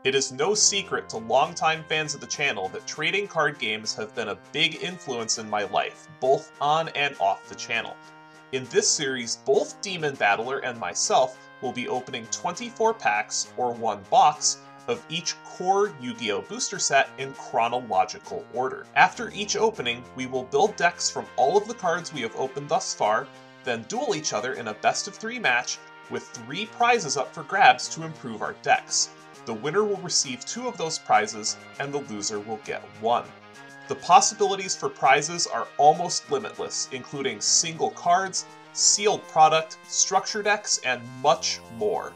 It is no secret to longtime fans of the channel that trading card games have been a big influence in my life, both on and off the channel. In this series, both DemonBattler and myself will be opening 24 packs, or one box, of each core Yu-Gi-Oh! Booster set in chronological order. After each opening, we will build decks from all of the cards we have opened thus far, then duel each other in a best-of-3 match with 3 prizes up for grabs to improve our decks. The winner will receive 2 of those prizes, and the loser will get 1. The possibilities for prizes are almost limitless, including single cards, sealed product, structure decks, and much more.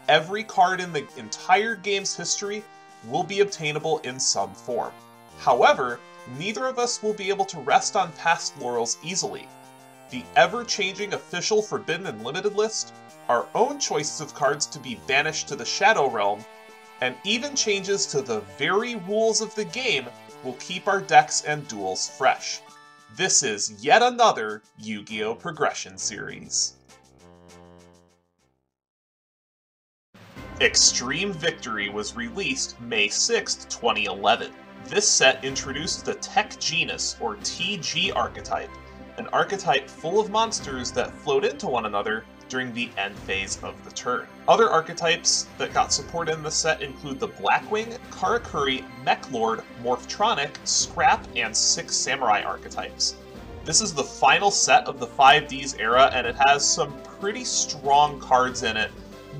Every card in the entire game's history will be obtainable in some form. However, neither of us will be able to rest on past laurels easily. The ever-changing official Forbidden and Limited list, our own choices of cards to be banished to the Shadow Realm, and even changes to the very rules of the game will keep our decks and duels fresh. This is yet another Yu-Gi-Oh! Progression series. Extreme Victory was released May 6, 2011. This set introduced the Tech Genus, or TG archetype, an archetype full of monsters that flowed into one another during the end phase of the turn. Other archetypes that got support in the set include the Blackwing, Karakuri, Mechlord, Morphtronic, Scrap, and 6 Samurai archetypes. This is the final set of the 5Ds era, and it has some pretty strong cards in it,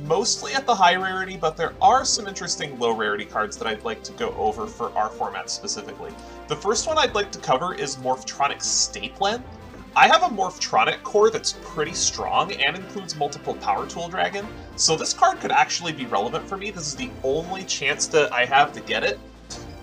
mostly at the high rarity, but there are some interesting low rarity cards that I'd like to go over for our format specifically. The first one I'd like to cover is Morphtronic Staplen. I have a Morphtronic core that's pretty strong and includes multiple Power Tool Dragon, so this card could actually be relevant for me. This is the only chance that I have to get it.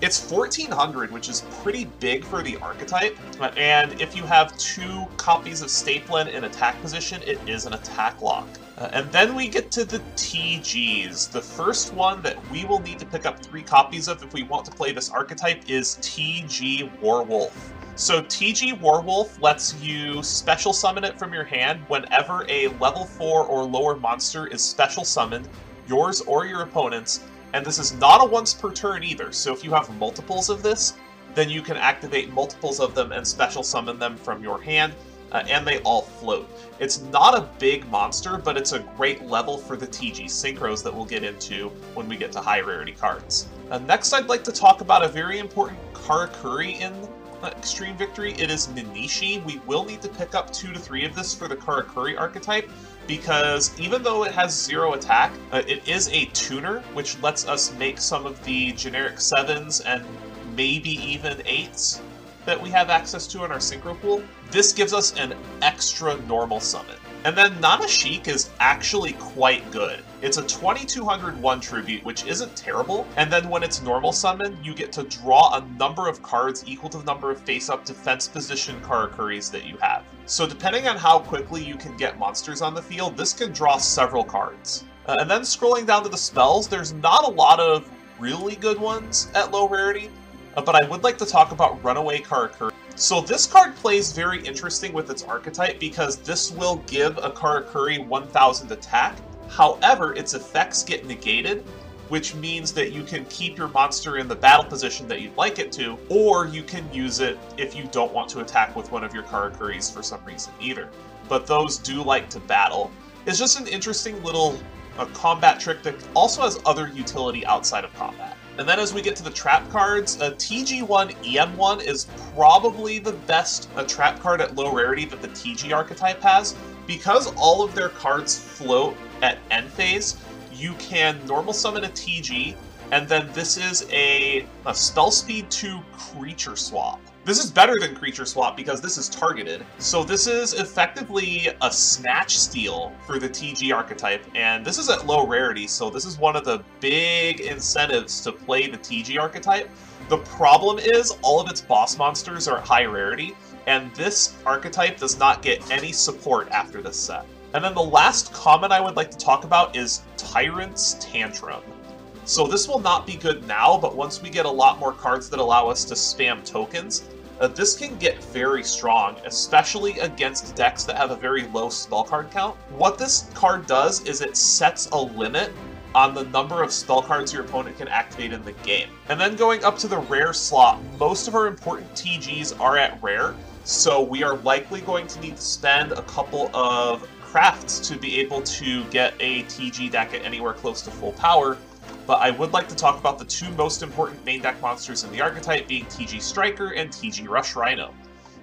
It's 1400, which is pretty big for the archetype, and if you have 2 copies of Staplen in attack position, it is an attack lock. And then we get to the TGs. The first one that we will need to pick up 3 copies of if we want to play this archetype is TG Warwolf. So TG Warwolf lets you special summon it from your hand whenever a level 4 or lower monster is special summoned, yours or your opponent's, and this is not a once per turn either, so if you have multiples of this, then you can activate multiples of them and special summon them from your hand, and they all float. It's not a big monster, but it's a great level for the TG Synchros that we'll get into when we get to high rarity cards. Next, I'd like to talk about a very important Karakuri in Extreme Victory. It is Ninishi. We will need to pick up 2 to 3 of this for the Karakuri archetype, because even though it has 0 attack, it is a tuner, which lets us make some of the generic 7s and maybe even 8s that we have access to in our Synchro pool. This gives us an extra normal summon. And then Nana Sheik is actually quite good. It's a 2201 tribute, which isn't terrible, and then when it's normal summon, you get to draw a number of cards equal to the number of face-up defense position Karakuris that you have. So depending on how quickly you can get monsters on the field, this can draw several cards. And then scrolling down to the spells, there's not a lot of really good ones at low rarity, but I would like to talk about Runaway Karakuri. So this card plays very interesting with its archetype because this will give a Karakuri 1000 attack. However, its effects get negated, which means that you can keep your monster in the battle position that you'd like it to, or you can use it if you don't want to attack with one of your Karakuris for some reason either. But those do like to battle. It's just an interesting little combat trick that also has other utility outside of combat. And then as we get to the trap cards, TG1 EM1 is probably the best trap card at low rarity that the TG archetype has. Because all of their cards float at end phase, you can normal summon a TG, and then this is a spell speed 2 creature swap. This is better than creature swap because this is targeted. So this is effectively a snatch steal for the TG archetype, and this is at low rarity, so this is one of the big incentives to play the TG archetype. The problem is all of its boss monsters are at high rarity, and this archetype does not get any support after this set. And then the last common I would like to talk about is Tyrant's Tantrum. So this will not be good now, but once we get a lot more cards that allow us to spam tokens, this can get very strong, especially against decks that have a very low spell card count. What this card does is it sets a limit on the number of spell cards your opponent can activate in the game. And then going up to the rare slot, most of our important TGs are at rare, so we are likely going to need to spend a couple of crafts to be able to get a TG deck at anywhere close to full power. But I would like to talk about the two most important main deck monsters in the archetype being TG Striker and TG Rush Rhino.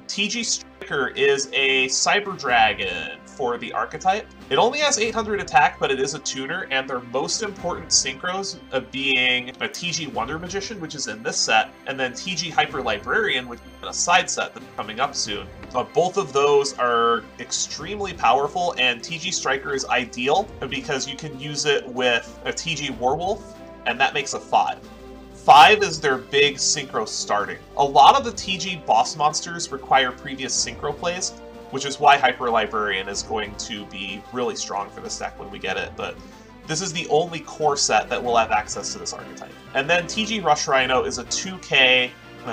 TG Striker is a Cyber Dragon for the archetype. It only has 800 attack, but it is a tuner, and their most important synchros being a TG Wonder Magician, which is in this set, and then TG Hyper Librarian, which is in a side set that's coming up soon. Both of those are extremely powerful, and TG Striker is ideal because you can use it with a TG Werewolf, and that makes a 5. 5 is their big synchro starting. A lot of the TG boss monsters require previous synchro plays, which is why Hyper Librarian is going to be really strong for this deck when we get it, but this is the only core set that will have access to this archetype. And then TG Rush Rhino is a 2k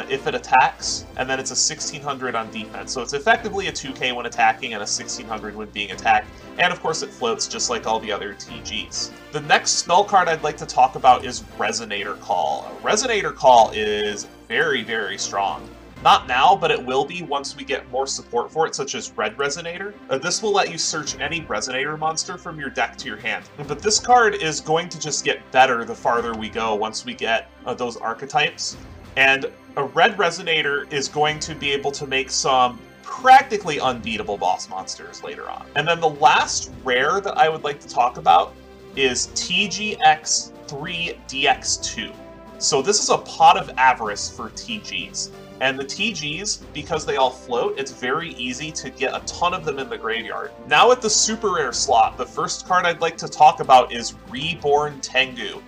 if it attacks, and then it's a 1600 on defense. So it's effectively a 2k when attacking and a 1600 when being attacked, and of course it floats just like all the other TGs. The next spell card I'd like to talk about is Resonator Call. Resonator Call is very, very strong. Not now, but it will be once we get more support for it, such as Red Resonator. This will let you search any Resonator monster from your deck to your hand. But this card is going to just get better the farther we go once we get those archetypes. And a Red Resonator is going to be able to make some practically unbeatable boss monsters later on. And then the last rare that I would like to talk about is TGX3DX2. So this is a Pot of Avarice for TGs. And the TGs, because they all float, it's very easy to get a ton of them in the graveyard. Now at the super rare slot, the first card I'd like to talk about is Reborn Tengu.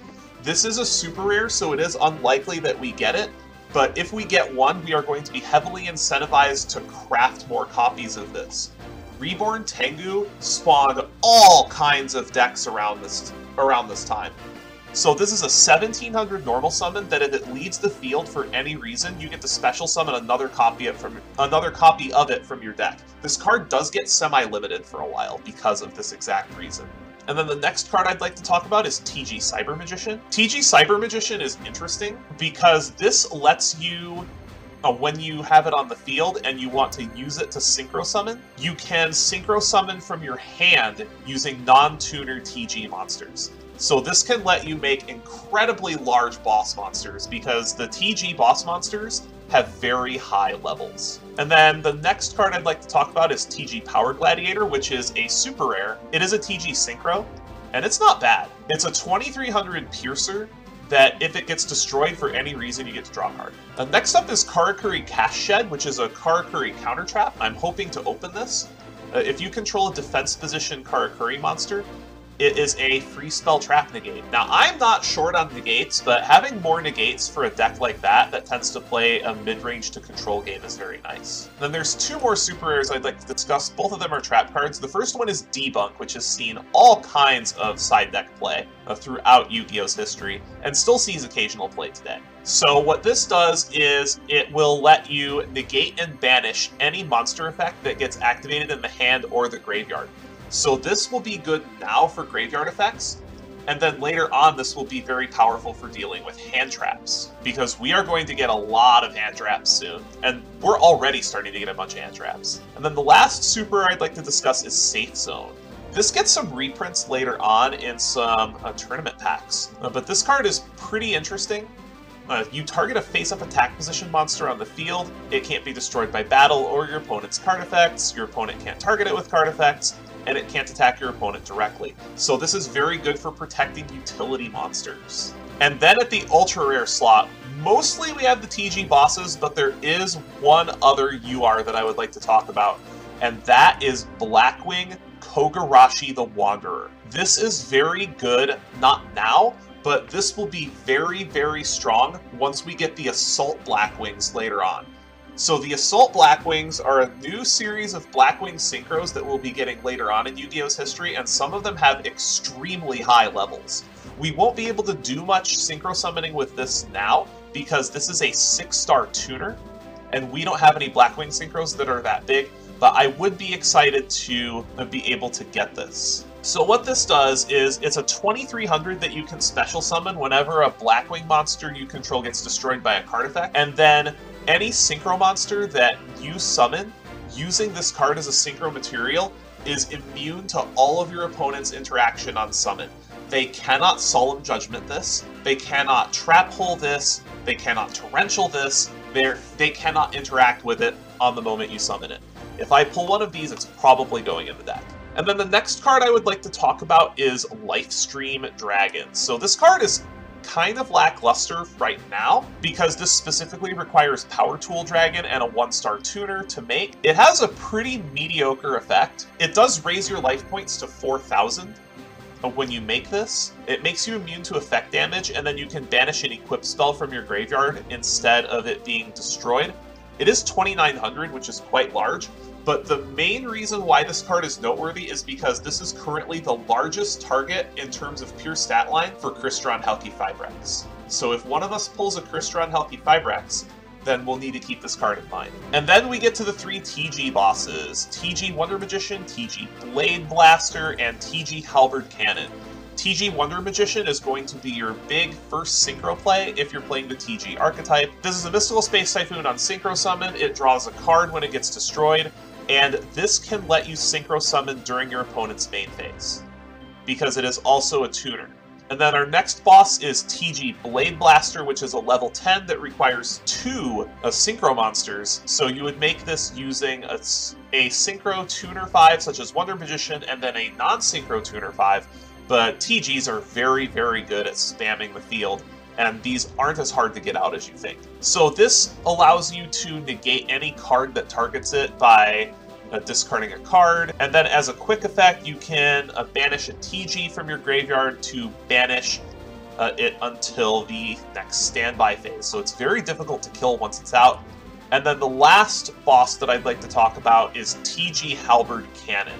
This is a super rare, so it is unlikely that we get it, but if we get one, we are going to be heavily incentivized to craft more copies of this. Reborn Tengu spawned all kinds of decks around this time. So this is a 1700 normal summon that if it leaves the field for any reason, you get to special summon another copy of it from your deck. This card does get semi-limited for a while because of this exact reason. And then the next card I'd like to talk about is TG Cyber Magician. TG Cyber Magician is interesting because this lets you, when you have it on the field and you want to use it to synchro summon, you can synchro summon from your hand using non-tuner TG monsters. So this can let you make incredibly large boss monsters because the TG boss monsters have very high levels. And then the next card I'd like to talk about is TG Power Gladiator, which is a super rare. It is a TG synchro, and it's not bad. It's a 2300 Piercer that if it gets destroyed for any reason, you get to draw a card. Next up is Karakuri Cash Shed, which is a Karakuri counter trap. I'm hoping to open this. If you control a defense position Karakuri monster, it is a free spell trap negate. Now, I'm not short on negates, but having more negates for a deck like that tends to play a mid-range to control game is very nice. Then there's two more super rares I'd like to discuss. Both of them are trap cards. The first one is Debunk, which has seen all kinds of side deck play throughout Yu-Gi-Oh's history, and still sees occasional play today. So what this does is it will let you negate and banish any monster effect that gets activated in the hand or the graveyard. So this will be good now for graveyard effects, and then later on this will be very powerful for dealing with hand traps, because we are going to get a lot of hand traps soon, and we're already starting to get a bunch of hand traps. And then the last super I'd like to discuss is Safe Zone. This gets some reprints later on in some tournament packs, but this card is pretty interesting. You target a face-up attack position monster on the field, it can't be destroyed by battle or your opponent's card effects, your opponent can't target it with card effects, and it can't attack your opponent directly. So this is very good for protecting utility monsters. And then at the ultra rare slot, mostly we have the TG bosses, but there is one other UR that I would like to talk about, and that is Blackwing Kogarashi the Wanderer. This is very good, not now, but this will be very, very strong once we get the Assault Blackwings later on. So the Assault Blackwings are a new series of Blackwing synchros that we'll be getting later on in Yu-Gi-Oh's history, and some of them have extremely high levels. We won't be able to do much synchro summoning with this now, because this is a 6-star tuner, and we don't have any Blackwing synchros that are that big, but I would be excited to be able to get this. So what this does is it's a 2300 that you can special summon whenever a Blackwing monster you control gets destroyed by a card effect, and then any synchro monster that you summon using this card as a synchro material is immune to all of your opponent's interaction on summon. They cannot Solemn Judgment this, they cannot Trap Hole this, they cannot Torrential this, they cannot interact with it on the moment you summon it. If I pull one of these, it's probably going in the deck. And then the next card I would like to talk about is Lifestream Dragon. So this card is kind of lackluster right now, because this specifically requires Power Tool Dragon and a 1-star tuner to make. It has a pretty mediocre effect. It does raise your life points to 4,000 when you make this. It makes you immune to effect damage, and then you can banish an equip spell from your graveyard instead of it being destroyed. It is 2,900, which is quite large, but the main reason why this card is noteworthy is because this is currently the largest target in terms of pure stat line for Crystron Helki Fibrex. So if one of us pulls a Crystron Helki Fibrex, then we'll need to keep this card in mind. And then we get to the 3 TG bosses: TG Wonder Magician, TG Blade Blaster, and TG Halberd Cannon. TG Wonder Magician is going to be your big first synchro play if you're playing the TG archetype. This is a Mystical Space Typhoon on synchro summon. It draws a card when it gets destroyed, and this can let you synchro summon during your opponent's main phase, because it is also a tuner. And then our next boss is TG Blade Blaster, which is a level 10 that requires 2 synchro monsters. So you would make this using a synchro tuner 5, such as Wonder Magician, and then a non-synchro tuner 5. But TGs are very, very good at spamming the field, and these aren't as hard to get out as you think. So this allows you to negate any card that targets it by discarding a card, and then as a quick effect you can banish a TG from your graveyard to banish it until the next standby phase. So it's very difficult to kill once it's out. And then the last boss that I'd like to talk about is TG Halberd Cannon.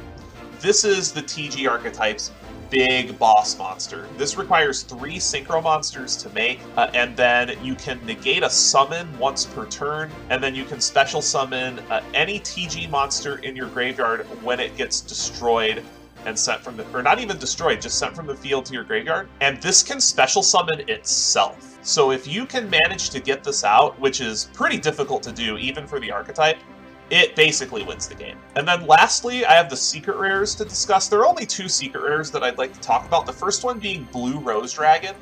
This is the TG archetype's big boss monster. This requires 3 synchro monsters to make, and then you can negate a summon once per turn, and then you can special summon any TG monster in your graveyard when it gets destroyed and sent from the, or not even destroyed, just sent from the field to your graveyard. And this can special summon itself. So if you can manage to get this out, which is pretty difficult to do even for the archetype, it basically wins the game. And then lastly, I have the secret rares to discuss. There are only 2 secret rares that I'd like to talk about. The first one being Blue Rose Dragon.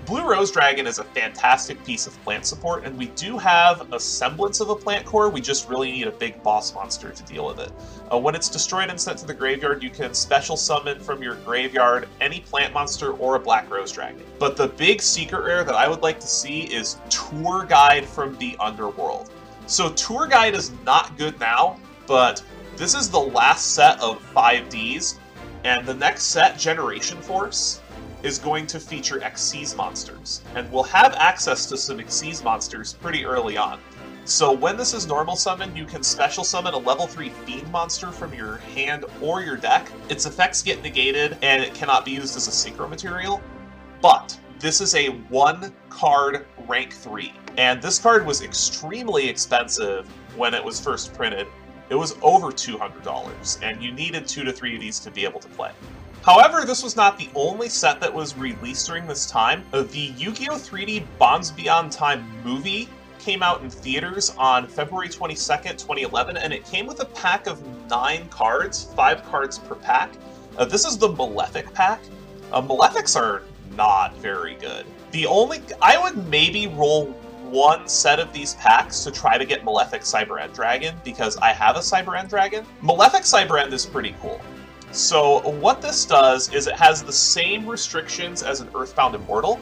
Blue Rose Dragon is a fantastic piece of plant support, and we do have a semblance of a plant core. We just really need a big boss monster to deal with it. When it's destroyed and sent to the graveyard, you can special summon from your graveyard any plant monster or a Black Rose Dragon. But the big secret rare that I would like to see is Tour Guide from the Underworld. So Tour Guide is not good now, but this is the last set of 5Ds, and the next set, Generation Force, is going to feature Xyz monsters, and we'll have access to some Xyz monsters pretty early on. So when this is normal summon, you can special summon a level 3 Fiend monster from your hand or your deck. Its effects get negated, and it cannot be used as a synchro material, but this is a 1-card rank 3. And this card was extremely expensive when it was first printed. It was over $200, and you needed 2 to 3 of these to be able to play. However, this was not the only set that was released during this time. The Yu-Gi-Oh! 3D Bonds Beyond Time movie came out in theaters on February 22nd, 2011, and it came with a pack of 9 cards, 5 cards per pack. This is the Malefic pack. Malefics are not very good. I would maybe roll 1 set of these packs to try to get Malefic Cyber End Dragon, because I have a Cyber End Dragon. Malefic Cyber End is pretty cool. So what this does is it has the same restrictions as an Earthbound Immortal,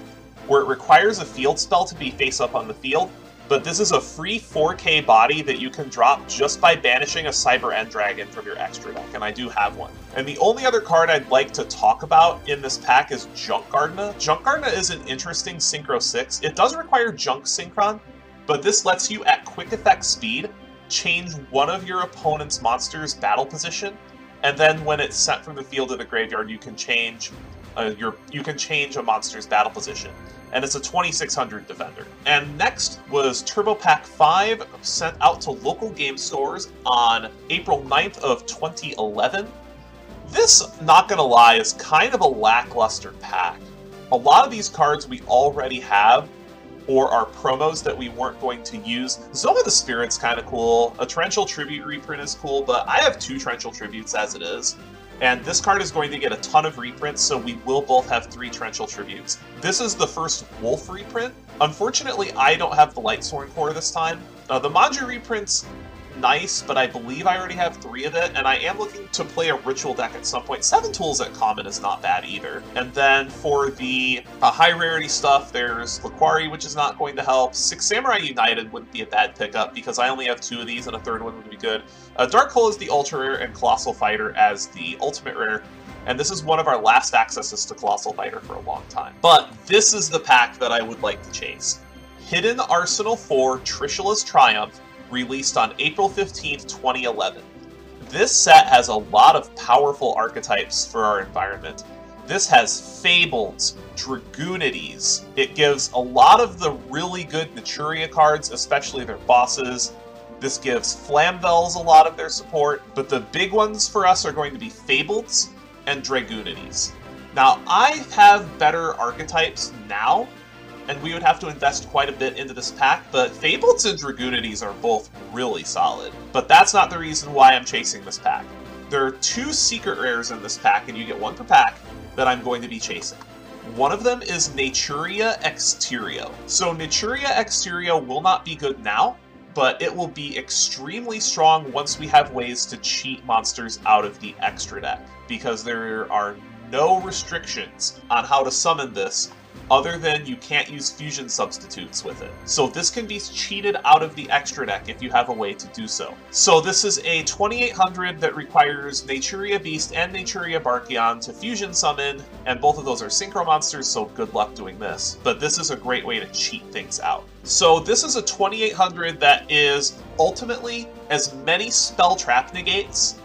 where it requires a field spell to be face up on the field, but this is a free 4K body that you can drop just by banishing a Cyber End Dragon from your extra deck, and I do have one. And the only other card I'd like to talk about in this pack is Junk Gardna. Junk Gardna is an interesting Synchro 6. It does require Junk Synchron, but this lets you, at quick effect speed, change one of your opponent's monster's battle position, and then when it's sent from the field to the graveyard, you can change a monster's battle position. And it's a 2600 defender. And next was Turbo Pack 5, sent out to local game stores on April 9th of 2011. This, not gonna lie, is kind of a lackluster pack. A lot of these cards we already have, or are promos that we weren't going to use. Zoma the Spirit's kind of cool. A Torrential Tribute reprint is cool, but I have 2 Torrential Tributes as it is. And this card is going to get a ton of reprints, so we will both have 3 Torrential Tributes. This is the first Wolf reprint. Unfortunately, I don't have the Lightsworn core this time. The Manju reprint's nice, but I believe I already have 3 of it, and I am looking to play a Ritual deck at some point. 7 Tools at Common is not bad either. And then for the high rarity stuff, there's Laquari, which is not going to help. 6 Samurai United wouldn't be a bad pickup, because I only have 2 of these, and a 3rd one would be good. Dark Hole is the Ultra Rare, and Colossal Fighter as the Ultimate Rare. And this is one of our last accesses to Colossal Fighter for a long time. But this is the pack that I would like to chase. Hidden Arsenal 4 Trishula's Triumph, released on April 15th, 2011. This set has a lot of powerful archetypes for our environment. This has Fabled, Dragoonities. It gives a lot of the really good Naturia cards, especially their bosses. This gives Flamvels a lot of their support, but the big ones for us are going to be Fableds and Dragoonities. Now, I have better archetypes now, and we would have to invest quite a bit into this pack, but Fableds and Dragoonities are both really solid. But that's not the reason why I'm chasing this pack. There are 2 secret rares in this pack, and you get 1 per pack, that I'm going to be chasing. One of them is Naturia Exterio. So Naturia Exterio will not be good now, but it will be extremely strong once we have ways to cheat monsters out of the extra deck, because there are no restrictions on how to summon this other than you can't use fusion substitutes with it. So this can be cheated out of the extra deck if you have a way to do so. So this is a 2800 that requires Naturia Beast and Naturia Barkion to fusion summon, and both of those are synchro monsters, so good luck doing this. But this is a great way to cheat things out. So this is a 2800 that is ultimately as many spell trap negates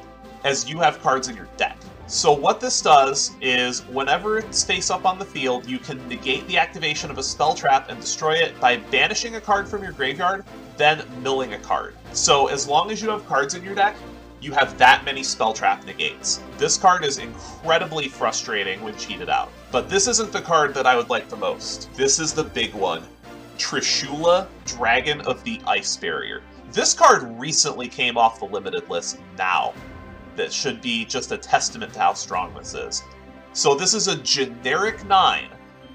as you have cards in your deck. So what this does is, whenever it's face up on the field, you can negate the activation of a spell trap and destroy it by banishing a card from your graveyard, then milling a card. So as long as you have cards in your deck, you have that many spell trap negates. This card is incredibly frustrating when cheated out. But this isn't the card that I would like the most. This is the big one. Trishula, Dragon of the Ice Barrier. This card recently came off the limited list now. That should be just a testament to how strong this is. So this is a generic 9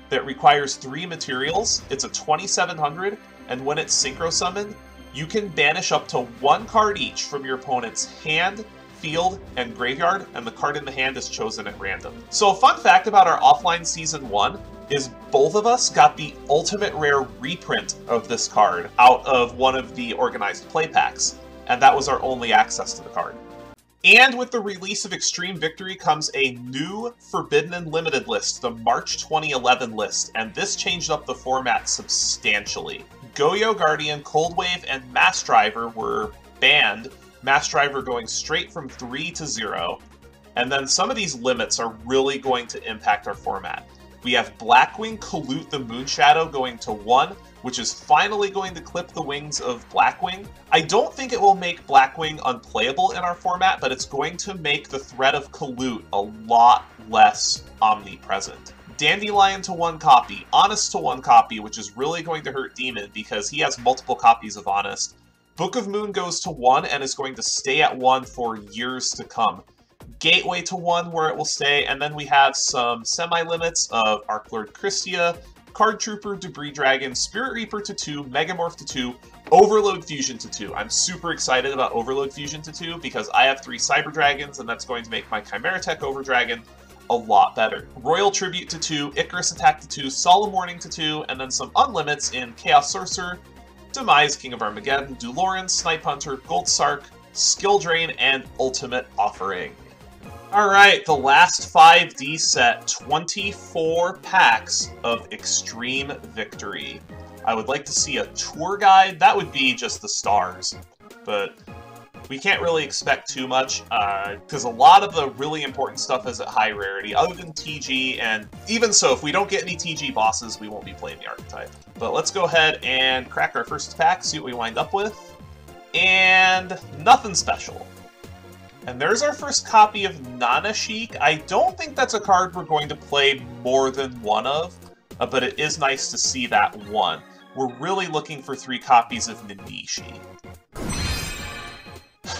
that requires 3 materials. It's a 2700, and when it's synchro summoned, you can banish up to 1 card each from your opponent's hand, field, and graveyard, and the card in the hand is chosen at random. So a fun fact about our offline Season 1 is both of us got the ultimate rare reprint of this card out of one of the organized play packs, and that was our only access to the card. And with the release of Extreme Victory comes a new Forbidden and Limited list, the March 2011 list, and this changed up the format substantially. Goyo Guardian, Cold Wave, and Mass Driver were banned, Mass Driver going straight from 3 to 0, and then some of these limits are really going to impact our format. We have Blackwing Colute the Moonshadow going to 1, which is finally going to clip the wings of Blackwing. I don't think it will make Blackwing unplayable in our format, but it's going to make the threat of Colute a lot less omnipresent. Dandelion to 1 copy, Honest to 1 copy, which is really going to hurt Demon because he has multiple copies of Honest. Book of Moon goes to 1 and is going to stay at 1 for years to come. Gateway to 1 where it will stay, and then we have some semi-limits of Archlord Christia, Card Trooper, Debris Dragon, Spirit Reaper to 2, Megamorph to 2, Overload Fusion to 2. I'm super excited about Overload Fusion to 2 because I have 3 Cyber Dragons, and that's going to make my Chimera Tech Over Dragon a lot better. Royal Tribute to 2, Icarus Attack to 2, Solemn Warning to 2, and then some unlimits in Chaos Sorcerer, Demise, King of Armageddon, Duloran, Snipe Hunter, Gold Sark, Skill Drain, and Ultimate Offering. Alright, the last 5D set, 24 packs of Extreme Victory. I would like to see a tour guide. That would be just the stars. But we can't really expect too much, because a lot of the really important stuff is at high rarity, other than TG, and even so, if we don't get any TG bosses, we won't be playing the archetype. But let's go ahead and crack our first pack, see what we wind up with. And nothing special. And there's our first copy of Nanashik. I don't think that's a card we're going to play more than one of, but it is nice to see that one. We're really looking for 3 copies of Nanishi.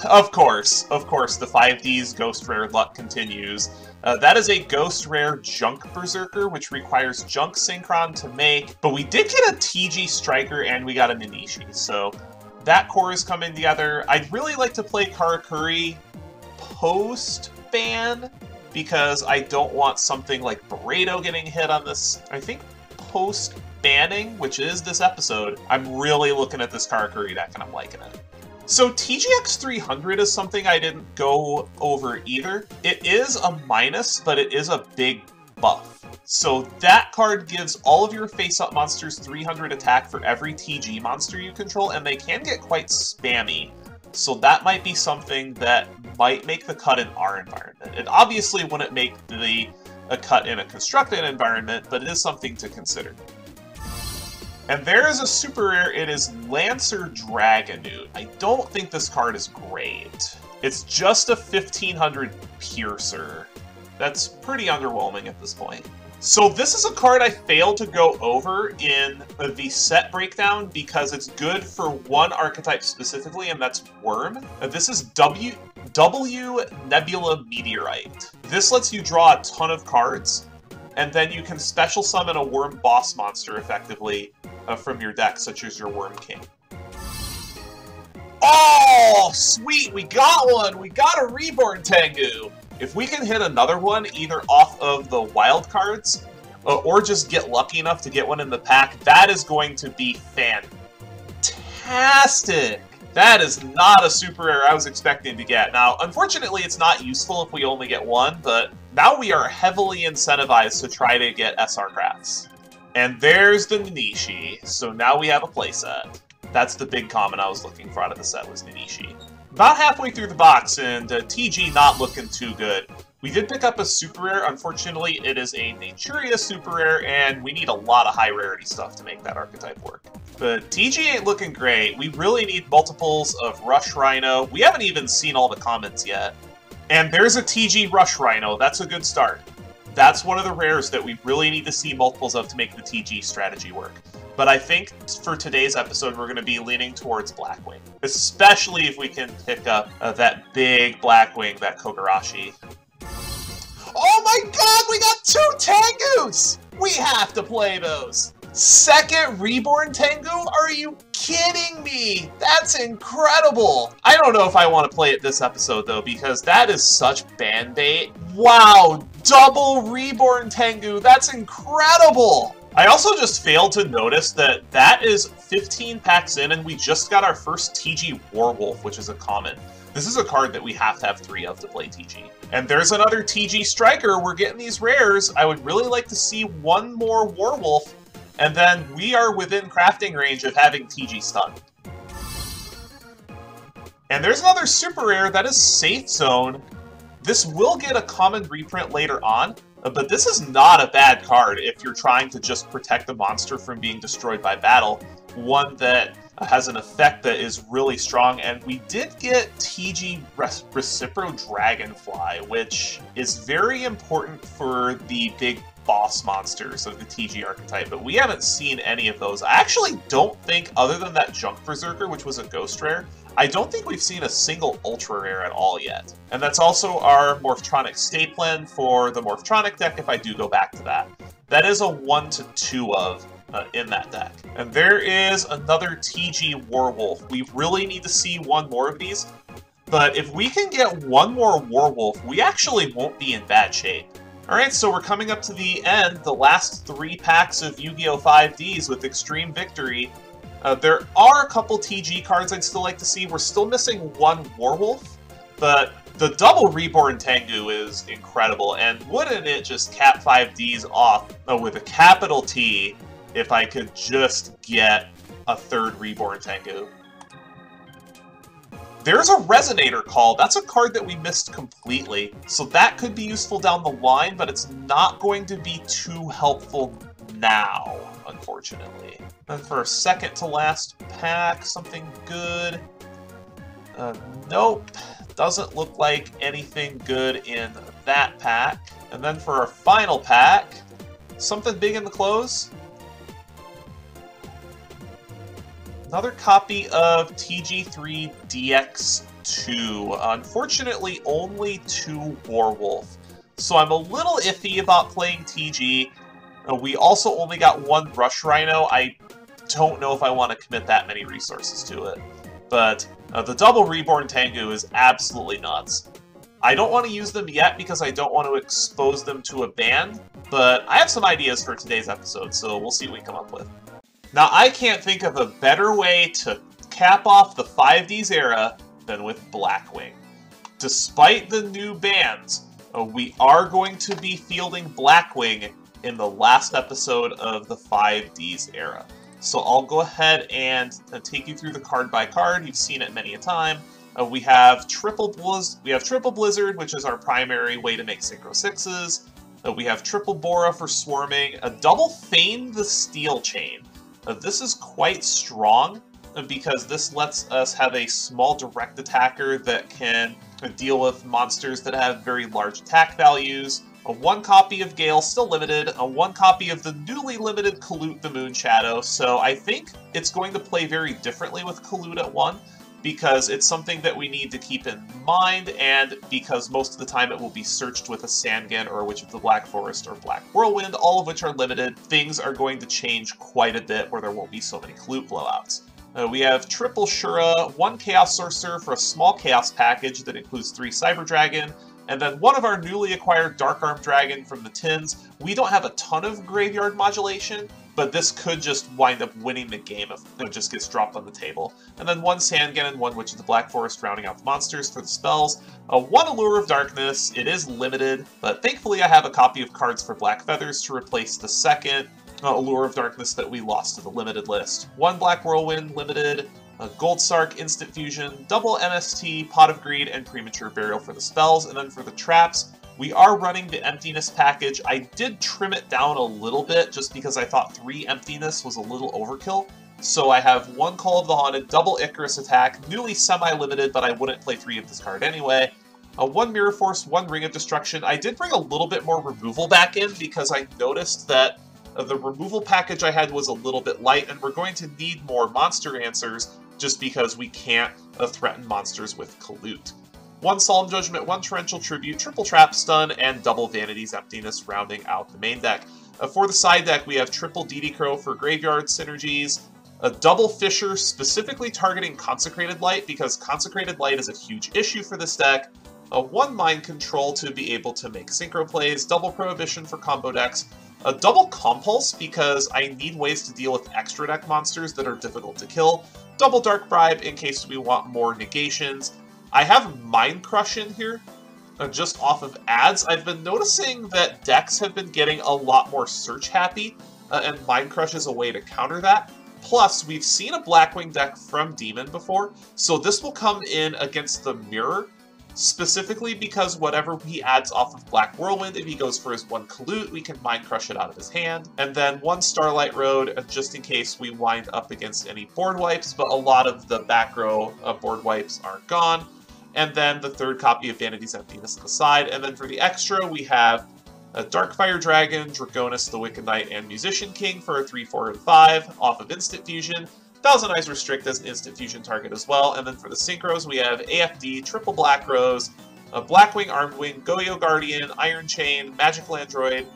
Of course, the 5Ds Ghost Rare luck continues. That is a Ghost Rare Junk Berserker, which requires Junk Synchron to make, but we did get a TG Striker and we got a Nanishi, so that core is coming together. I'd really like to play Karakuri post-ban, because I don't want something like Barredo getting hit on this. I think post-banning, which is this episode, I'm really looking at this Karakuri deck and I'm liking it. So TGX 300 is something I didn't go over either. It is a minus, but it is a big buff. So that card gives all of your face-up monsters 300 attack for every TG monster you control, and they can get quite spammy. So that might be something that might make the cut in our environment. It obviously wouldn't make a cut in a constructed environment, but it is something to consider. And there is a super rare. It is Lancer Dragonute. I don't think this card is great. It's just a 1500 Piercer. That's pretty underwhelming at this point. So this is a card I failed to go over in the set breakdown because it's good for one archetype specifically, and that's Worm. This is W Nebula Meteorite. This lets you draw a ton of cards, and then you can special summon a Worm boss monster effectively from your deck, such as your Worm King. Oh, sweet! We got one! We got a Reborn Tengu! If we can hit another one, either off of the wild cards, or just get lucky enough to get one in the pack, that is going to be fantastic! That is not a super rare I was expecting to get. Now, unfortunately, it's not useful if we only get one, but now we are heavily incentivized to try to get SR crafts. And there's the Nanishi, so now we have a playset. That's the big comment I was looking for out of the set, was Nanishi. About halfway through the box, and TG not looking too good. We did pick up a super rare. Unfortunately, it is a Naturia super rare, and we need a lot of high rarity stuff to make that archetype work. But TG ain't looking great. We really need multiples of Rush Rhino. We haven't even seen all the comments yet. And there's a TG Rush Rhino. That's a good start. That's one of the rares that we really need to see multiples of to make the TG strategy work. But I think for today's episode, we're going to be leaning towards Blackwing. Especially if we can pick up that big Blackwing, that Kogarashi. Oh my god, we got 2 Tengus! We have to play those! Second Reborn Tengu? Are you kidding me? That's incredible! I don't know if I want to play it this episode, though, because that is such ban bait. Wow, double Reborn Tengu! That's incredible! I also just failed to notice that that is 15 packs in, and we just got our first TG Warwolf, which is a common. This is a card that we have to have 3 of to play TG. And there's another TG Striker. We're getting these rares. I would really like to see one more Warwolf, and then we are within crafting range of having TG Stun. And there's another super rare. That is Safe Zone. This will get a common reprint later on, but this is not a bad card if you're trying to just protect the monster from being destroyed by battle. One that has an effect that is really strong, and we did get TG Recipro Dragonfly, which is very important for the big boss monsters of the TG archetype, but we haven't seen any of those. I actually don't think, other than that Junk Berserker, which was a ghost rare, I don't think we've seen a single ultra rare at all yet. And that's also our Morphtronic State Plan for the Morphtronic deck, if I do go back to that. That is a 1 to 2 of in that deck. And there is another TG Warwolf. We really need to see one more of these, but if we can get one more Warwolf, we actually won't be in bad shape. Alright, so we're coming up to the end, the last 3 packs of Yu-Gi-Oh! 5Ds with Extreme Victory. There are a couple TG cards I'd still like to see. We're still missing one Warwolf, but the double Reborn Tengu is incredible, and wouldn't it just cap 5Ds off with a capital T if I could just get a 3rd Reborn Tengu. There's a Resonator Call. That's a card that we missed completely, so that could be useful down the line, but it's not going to be too helpful now, unfortunately. And for our second to last pack, something good. Nope. Doesn't look like anything good in that pack. And then for our final pack, something big in the close. Another copy of TG3 DX2. Unfortunately, only 2 Warwolf. So I'm a little iffy about playing TG. We also only got 1 Rush Rhino. I don't know if I want to commit that many resources to it. But the double Reborn Tengu is absolutely nuts. I don't want to use them yet because I don't want to expose them to a ban, but I have some ideas for today's episode, so we'll see what we come up with. Now, I can't think of a better way to cap off the 5Ds era than with Blackwing. Despite the new bans, we are going to be fielding Blackwing in the last episode of the 5Ds era. So I'll go ahead and take you through the card by card. You've seen it many a time. We have Triple Blizzard, which is our primary way to make Synchro 6s. We have Triple Bora for swarming. A double Feign the Steel Chain. This is quite strong because this lets us have a small direct attacker that can deal with monsters that have very large attack values. 1 copy of Gale, still limited. 1 copy of the newly limited Kalut the Moon Shadow. So I think it's going to play very differently with Kalut at 1 because it's something that we need to keep in mind, and because most of the time it will be searched with a Sangan or a Witch of the Black Forest or Black Whirlwind, all of which are limited. Things are going to change quite a bit where there won't be so many Kalut blowouts. We have Triple Shura, 1 Chaos Sorcerer for a small Chaos package that includes 3 Cyber Dragon, and then 1 of our newly acquired Dark Arm Dragon from the tins. We don't have a ton of graveyard modulation, but this could just wind up winning the game if it just gets dropped on the table. And then 1 Sangan and 1 Witch of the Black Forest rounding out the monsters for the spells. 1 Allure of Darkness. It is limited, but thankfully I have a copy of cards for Black Feathers to replace the second Allure of Darkness that we lost to the limited list. 1 Black Whirlwind, limited. Gold Sark, Instant Fusion, double MST, Pot of Greed, and Premature Burial for the spells. And then for the traps, we are running the Emptiness package. I did trim it down a little bit just because I thought 3 Emptiness was a little overkill. So I have 1 Call of the Haunted, double Icarus attack, newly semi-limited, but I wouldn't play 3 of this card anyway. 1 Mirror Force, 1 Ring of Destruction. I did bring a little bit more removal back in because I noticed that the removal package I had was a little bit light, and we're going to need more monster answers just because we can't threaten monsters with Kalut. 1 Solemn Judgment, 1 Torrential Tribute, triple Trap Stun, and double Vanity's Emptiness rounding out the main deck. For the side deck, we have triple DD Crow for graveyard synergies, a double Fisher specifically targeting Consecrated Light because Consecrated Light is a huge issue for this deck, 1 Mind Control to be able to make synchro plays, double Prohibition for combo decks, a double Compulse because I need ways to deal with extra deck monsters that are difficult to kill, double Dark Bribe in case we want more negations. I have Mind Crush in here, just off of ads. I've been noticing that decks have been getting a lot more search happy, and Mind Crush is a way to counter that. Plus, we've seen a Blackwing deck from Demon before, so this will come in against the Mirror, specifically because whatever he adds off of Black Whirlwind, if he goes for his 1 Kalut, we can Mind Crush it out of his hand. And then 1 Starlight Road, just in case we wind up against any board wipes, but a lot of the back row board wipes are gone. And then the 3rd copy of Vanity's Emptiness on the side. And then for the extra, we have a Darkfire Dragon, Draconis, the Wicked Knight, and Musician King for a 3, 4, and 5 off of Instant Fusion. Thousand Eyes Restrict as an instant fusion target as well. And then for the synchros, we have AFD, Triple Black Rose, Blackwing, Armed Wing, Goyo Guardian, Iron Chain, Magical Android,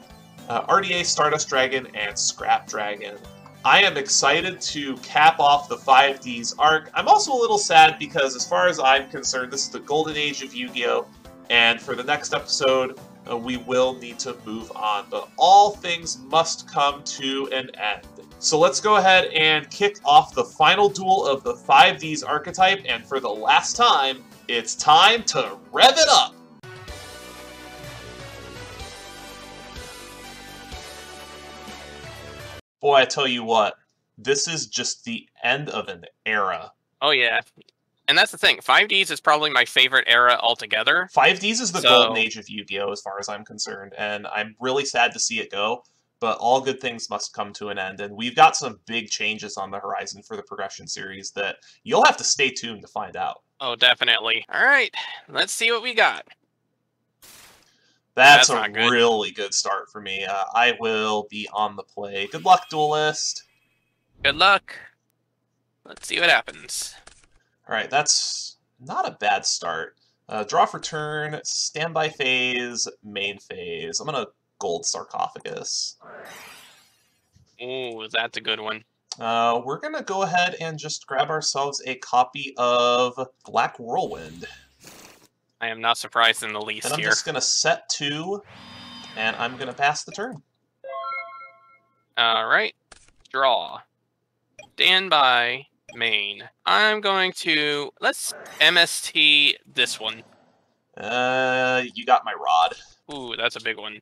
RDA, Stardust Dragon, and Scrap Dragon. I am excited to cap off the 5Ds arc. I'm also a little sad because as far as I'm concerned, this is the golden age of Yu-Gi-Oh! And for the next episode, we will need to move on. But all things must come to an end. So let's go ahead and kick off the final duel of the 5Ds archetype, and for the last time, it's time to rev it up! Boy, I tell you what, this is just the end of an era. Oh yeah. And that's the thing, 5Ds is probably my favorite era altogether. 5Ds is the golden age of Yu-Gi-Oh! As far as I'm concerned, and I'm really sad to see it go. but all good things must come to an end, and we've got some big changes on the horizon for the Progression series that you'll have to stay tuned to find out. Oh, definitely. All right, let's see what we got. That's a really good start for me. I will be on the play. Good luck, Duelist. Good luck. Let's see what happens. All right, that's not a bad start. Draw for turn, standby phase, main phase. I'm going to gold Sarcophagus. Ooh, that's a good one. We're going to go ahead and just grab ourselves a copy of Black Whirlwind. I am not surprised in the least and I'm here. just going to set 2, and I'm going to pass the turn. All right. Draw. Standby. Main. I'm going to... Let's MST this one. You got my rod. Ooh, that's a big one.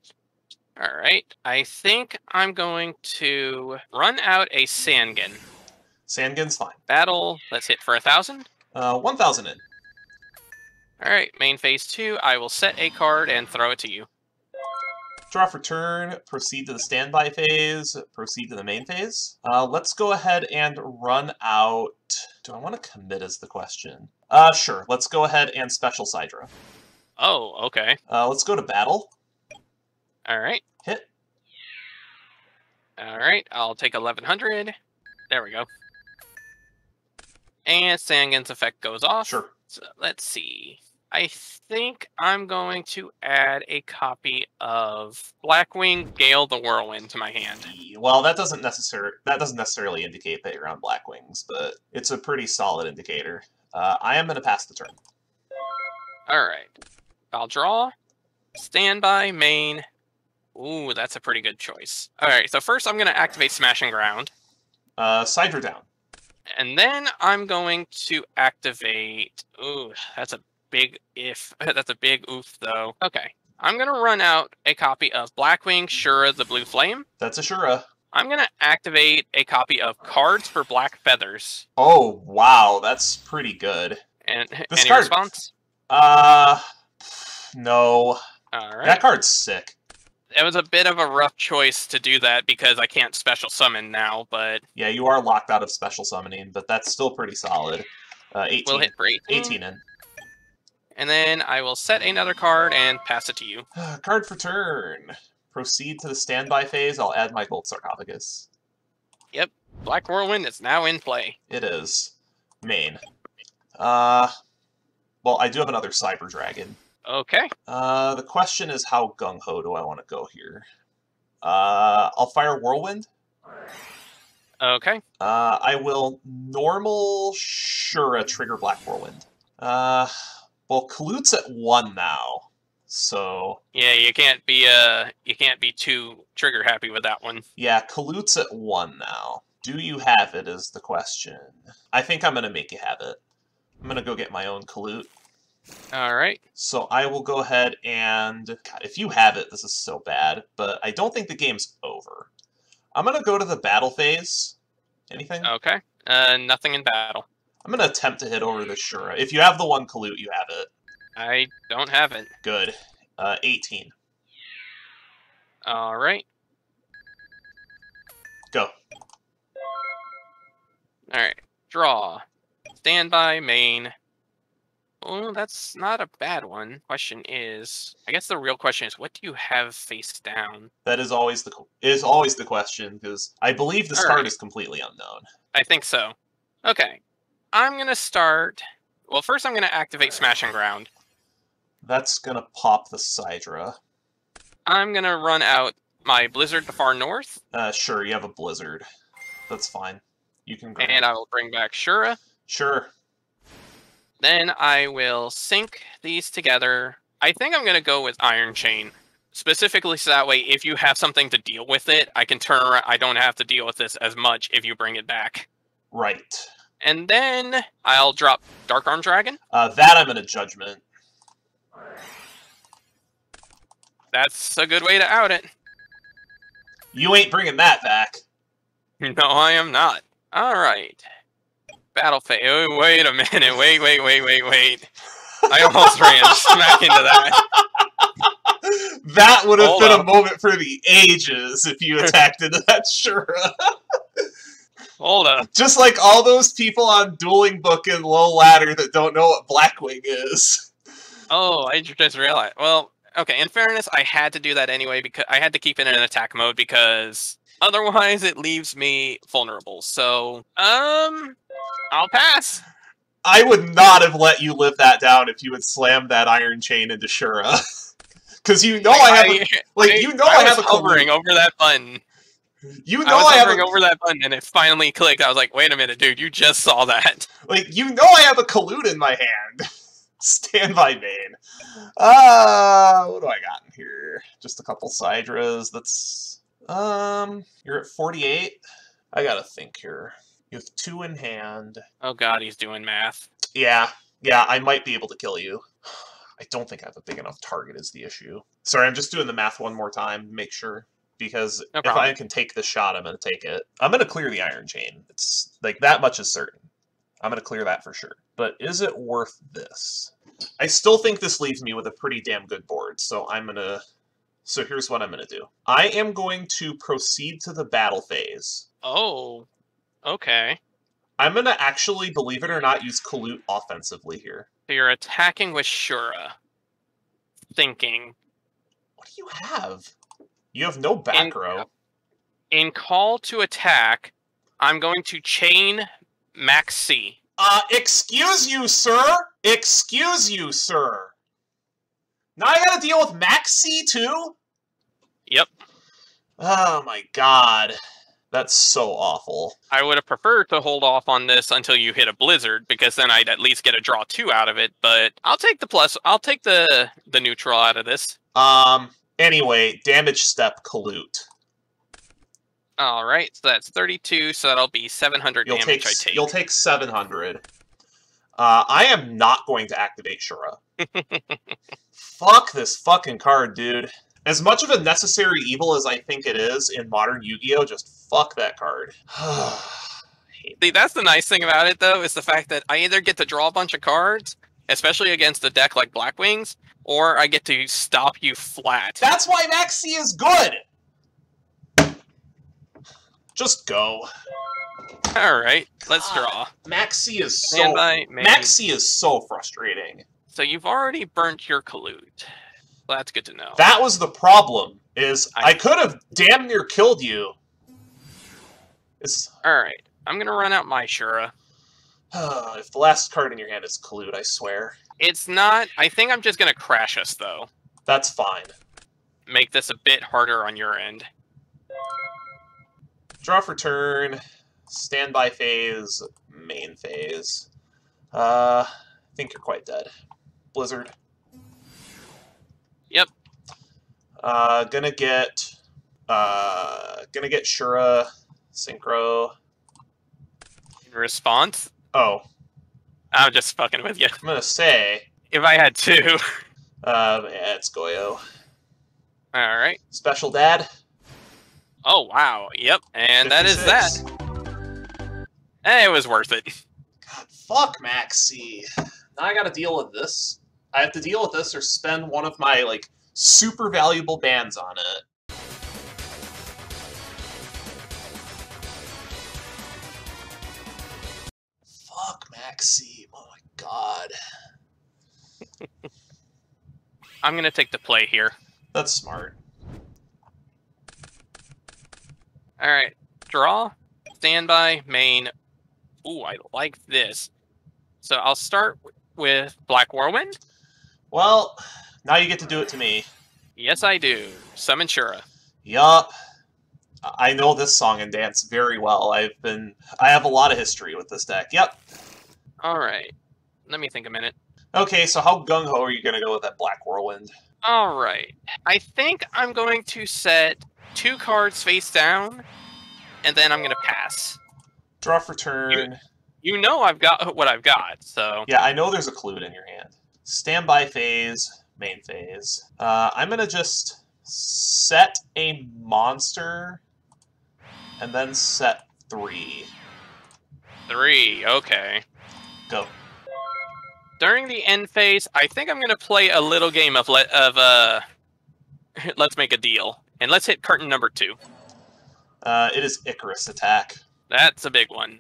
All right. I think I'm going to run out a Sangan. Sangan's fine. Battle. Let's hit for 1,000. 1,000 in. All right. Main phase 2. I will set a card and throw it to you. Draw for turn, proceed to the standby phase, proceed to the main phase. Let's go ahead and run out... Do I want to commit is the question. Sure. Let's go ahead and special Sidra. Oh, okay. Let's go to battle. All right. Hit. All right. I'll take 1,100. There we go. And Sangan's effect goes off. Sure. So let's see. I think I'm going to add a copy of Blackwing Gale the Whirlwind to my hand. Well, that doesn't necessarily indicate that you're on Blackwings, but it's a pretty solid indicator. I am going to pass the turn. All right. I'll draw. Standby, main. Ooh, that's a pretty good choice. All right, so first I'm going to activate Smash and Ground. Sidra down. And then I'm going to activate... Ooh, that's a big if. That's a big oof, though. Okay. I'm going to run out a copy of Blackwing Shura the Blue Flame. That's a Shura. I'm going to activate a copy of Cards for Black Feathers. Oh, wow. That's pretty good. And any response? No. All right. That card's sick. It was a bit of a rough choice to do that because I can't special summon now, but... Yeah, you are locked out of special summoning, but that's still pretty solid. 18. We'll hit for 18. 18 in. And then I will set another card and pass it to you. Card for turn. Proceed to the standby phase. I'll add my gold Sarcophagus. Yep. Black Whirlwind is now in play. It is. Main. Well, I do have another Cyber Dragon. Okay. The question is how gung-ho do I want to go here? I'll fire Whirlwind. Okay. I will normal Shura trigger Black Whirlwind. Well, Kaloot's at 1 now, so... Yeah, you can't be too trigger happy with that one. Yeah, Kaloot's at 1 now. Do you have it is the question. I think I'm going to make you have it. I'm going to go get my own Kaloot. Alright. So I will go ahead and... God, if you have it, this is so bad, but I don't think the game's over. I'm going to go to the battle phase. Anything? Okay. Nothing in battle. I'm going to attempt to hit over the Shura. If you have the one Kaloot, you have it. I don't have it. Good. 18. Alright. Go. Alright. Draw. Standby, main. Oh, that's not a bad one. Question is, I guess the real question is, what do you have face down? That is always the question, because I believe this card is completely unknown. I think so. Okay. I'm going to start... Well, first I'm going to activate Smash and Ground. That's going to pop the Sidra. I'm going to run out my Blizzard to Far North. Sure, you have a Blizzard. That's fine. You can grab. And I will bring back Shura. Sure. Then I will sync these together. I think I'm going to go with Iron Chain. Specifically so that way, if you have something to deal with it, I can turn around. I don't have to deal with this as much if you bring it back. Right. And then I'll drop Dark Arm Dragon. That I'm in a Judgment. That's a good way to out it. You ain't bringing that back. No, I am not. All right. Battle phase. Oh, wait a minute. Wait. I almost ran smack into that. That would have Hold been up. a moment for the ages if you attacked into that Shura. Hold up. Just like all those people on Dueling Book and Low Ladder that don't know what Blackwing is. Oh, I just realized. Well, okay, in fairness, I had to do that anyway because I had to keep it in an attack mode because otherwise it leaves me vulnerable. So, I'll pass. I would not have let you live that down if you had slammed that Iron Chain into Shura. Because you know I have a hovering over that button. You know I was hovering over that button, and it finally clicked. I was like, "Wait a minute, dude! You just saw that." Like, you know I have a Collude in my hand. Standby main. What do I got in here? Just a couple Sidras. That's you're at 48. I gotta think here. You have 2 in hand. Oh god, he's doing math. Yeah, I might be able to kill you. I don't think I have a big enough target is the issue. Sorry, I'm just doing the math one more time to make sure. Because if I can take this shot, I'm going to take it. I'm going to clear the Iron Chain. It's like that much is certain. I'm going to clear that for sure. But is it worth this? I still think this leaves me with a pretty damn good board. So So here's what I'm going to do. I am going to proceed to the battle phase. Oh, okay. I'm going to actually, believe it or not, use Collude offensively here. So you're attacking with Shura. Thinking. What do you have? You have no back row. In call to attack, I'm going to chain Max C. Excuse you, sir? Excuse you, sir. Now I gotta deal with Max C, too? Yep. Oh my god. That's so awful. I would have preferred to hold off on this until you hit a blizzard, because then I'd at least get a draw 2 out of it, but I'll take the plus. I'll take the neutral out of this. Anyway, damage step Collude. Alright, so that's 32, so that'll be 700 damage I take. You'll take 700. I am not going to activate Shura. Fuck this fucking card, dude. As much of a necessary evil as I think it is in modern Yu-Gi-Oh!, just fuck that card. See, that's the nice thing about it, though, is the fact that I either get to draw a bunch of cards, especially against a deck like Blackwings, or I get to stop you flat. That's why Maxi is good! Just go. Alright, let's draw. Maxi is so frustrating. So you've already burnt your Collude. Well, that's good to know. That was the problem, is I could have damn near killed you. Alright, I'm gonna run out my Shura. If the last card in your hand is Collude, I swear. It's not. I think I'm just gonna crash us, though. That's fine. Make this a bit harder on your end. Draw for turn. Standby phase. Main phase. I think you're quite dead. Blizzard. Yep. Gonna get Shura. Synchro. In response? Oh. I'm just fucking with you. I'm gonna say... If I had 2. Yeah, it's Goyo. Alright. Special Dad. Oh, wow. Yep. And 56. That is that. It was worth it. God, fuck Maxi. Now I gotta deal with this. I have to deal with this or spend one of my, like, super valuable bands on it. Fuck Maxi. Oh my god. I'm gonna take the play here. That's smart. Alright. Draw. Standby. Main. Ooh, I like this. So I'll start with Black Whirlwind. Well, now you get to do it to me. Yes, I do. Summon Shura. Yup. I know this song and dance very well. I have a lot of history with this deck. Yep. Alright. Let me think a minute. Okay, so how gung-ho are you going to go with that Black Whirlwind? Alright. I think I'm going to set 2 cards face down, and then I'm going to pass. Draw for turn. You know I've got what I've got, so... Yeah, I know there's a Collude in your hand. Standby phase, main phase. I'm going to just set a monster, and then set 3. 3, okay. Go. During the end phase, I think I'm going to play a little game of let's make a deal. And let's hit curtain number 2. It is Icarus attack. That's a big one.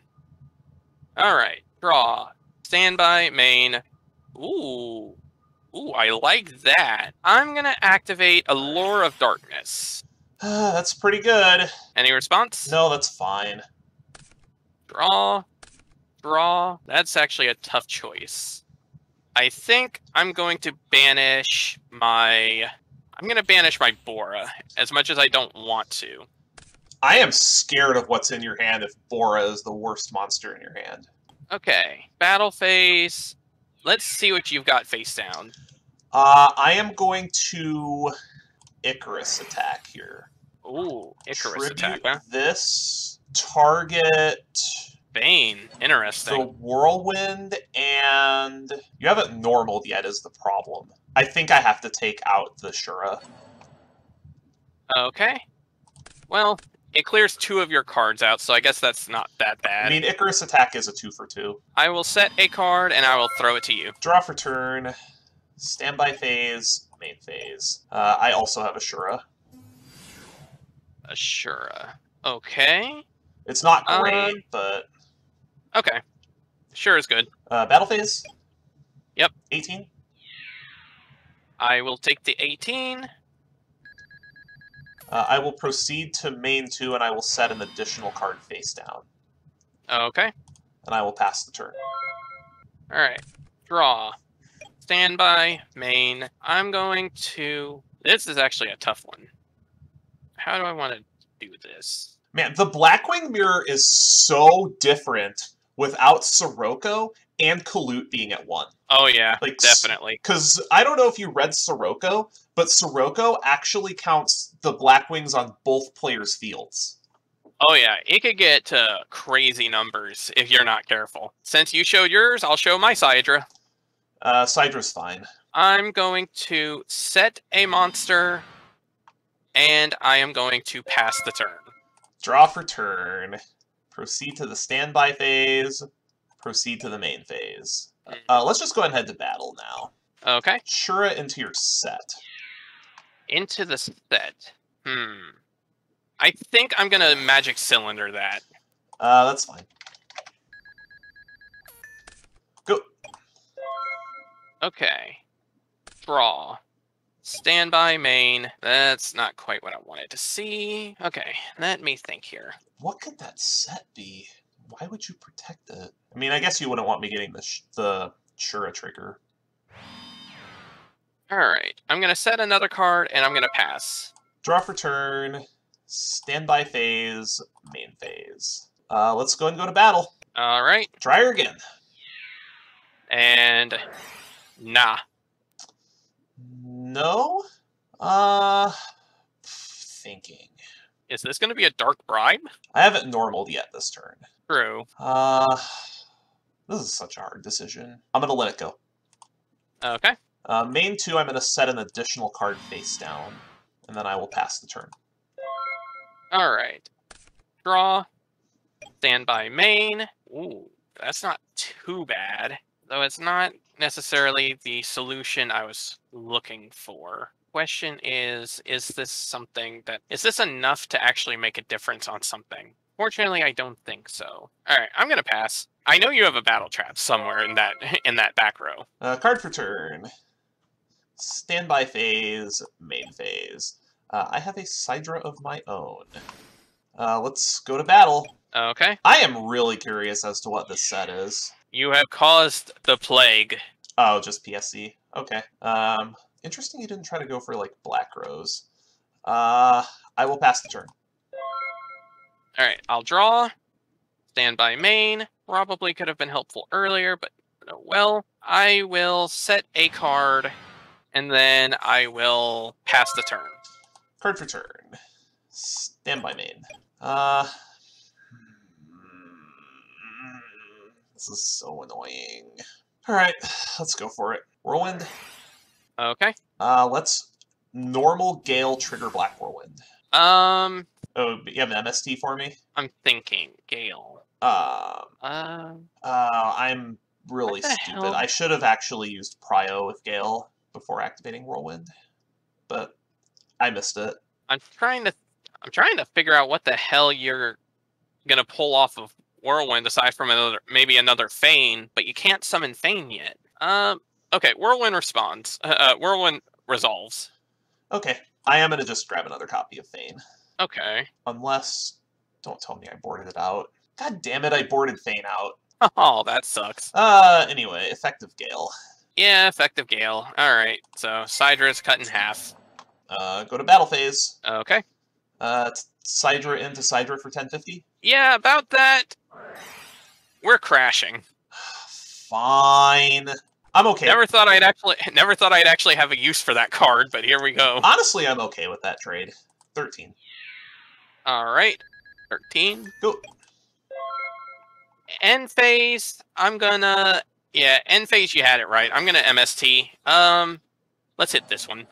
Alright, draw. Standby, main. Ooh. Ooh, I like that. I'm gonna activate Allure of Darkness. That's pretty good. Any response? No, that's fine. Draw. Draw. That's actually a tough choice. I think I'm going to banish my... I'm going to banish my Bora, as much as I don't want to. I am scared of what's in your hand if Bora is the worst monster in your hand. Okay. Battle phase. Let's see what you've got face down. I am going to Icarus attack here. Ooh, Icarus Tribute attack, huh? this, target... Bane. Interesting. the Whirlwind, and you haven't normaled yet is the problem. I think I have to take out the Shura. Okay. Well, it clears 2 of your cards out, so I guess that's not that bad. I mean, Icarus attack is a 2-for-2. I will set a card, and I will throw it to you. Draw for turn, standby phase, main phase. I also have a Shura. Ashura. Okay. It's not great, but... Okay. Sure is good. Battle phase? Yep. 18? I will take the 18. I will proceed to main 2, and I will set an additional card face down. Okay. And I will pass the turn. Alright. Draw. Standby. Main. I'm going to... This is actually a tough one. How do I want to do this? Man, the Blackwing Mirror is so different without Sirocco and Kalut being at 1. Oh yeah, Like, definitely. Because I don't know if you read Sirocco, but Sirocco actually counts the Blackwings on both players' fields. Oh yeah, it could get to crazy numbers if you're not careful. Since you showed yours, I'll show my Sidra. Sydra's fine. I'm going to set a monster, and I am going to pass the turn. Draw for turn. Proceed to the standby phase. Proceed to the main phase. Let's just go ahead and head to battle now. Okay. Shura into your set. Into the set. I think I'm going to Magic Cylinder that. That's fine. Go. Okay. Draw. Standby main. That's not quite what I wanted to see. Okay, let me think here. What could that set be? Why would you protect it? I mean, I guess you wouldn't want me getting the Shura trigger. Alright, I'm going to set another card, and I'm going to pass. Draw for turn. Standby phase. Main phase. Let's go ahead and go to battle. Alright. Try her again. And... nah. No? Thinking. Is this going to be a Dark Bribe? I haven't normaled yet this turn. True. This is such a hard decision. I'm going to let it go. Okay. Main 2, I'm going to set an additional card face down, and then I will pass the turn. Alright. Draw. Standby main. Ooh, that's not too bad. Though it's not necessarily the solution I was looking for. Question is this something that... Is this enough to actually make a difference on something? Fortunately, I don't think so. Alright, I'm gonna pass. I know you have a battle trap somewhere in that back row. Card for turn. Standby phase, main phase. I have a Sidra of my own. Let's go to battle. Okay. I am really curious as to what this set is. You have caused the plague. Oh, just PSC. Okay. Interesting you didn't try to go for, like, Black Rose. I will pass the turn. Alright, I'll draw. Standby main. Probably could have been helpful earlier, but oh well. I will set a card, and then I will pass the turn. Card for turn. Standby main. This is so annoying. Alright, let's go for it. Whirlwind. Okay. Let's normal Gale trigger Black Whirlwind. Oh, you have an MST for me? I'm thinking Gale. I'm really stupid. Hell? I should have actually used Prio with Gale before activating Whirlwind. But I missed it. I'm trying to figure out what the hell you're gonna pull off of Whirlwind aside from maybe another Feign, but you can't summon Feign yet. Okay, Whirlwind responds. Whirlwind resolves. Okay, I am gonna just grab another copy of Feign. Okay. Unless, don't tell me I boarded it out. God damn it, I boarded Feign out. Oh, that sucks. Anyway, effective Gale. Yeah, effective Gale. Alright, so Sidra is cut in half. Go to battle phase. Okay. Sidra into Sidra for 1050? Yeah, about that. We're crashing. Fine. I'm okay. Never thought I'd actually have a use for that card, but here we go. Honestly, I'm okay with that trade. 13. Alright. 13. Go. End phase, I'm gonna... Yeah, end phase, you had it right. I'm gonna MST. Let's hit this one.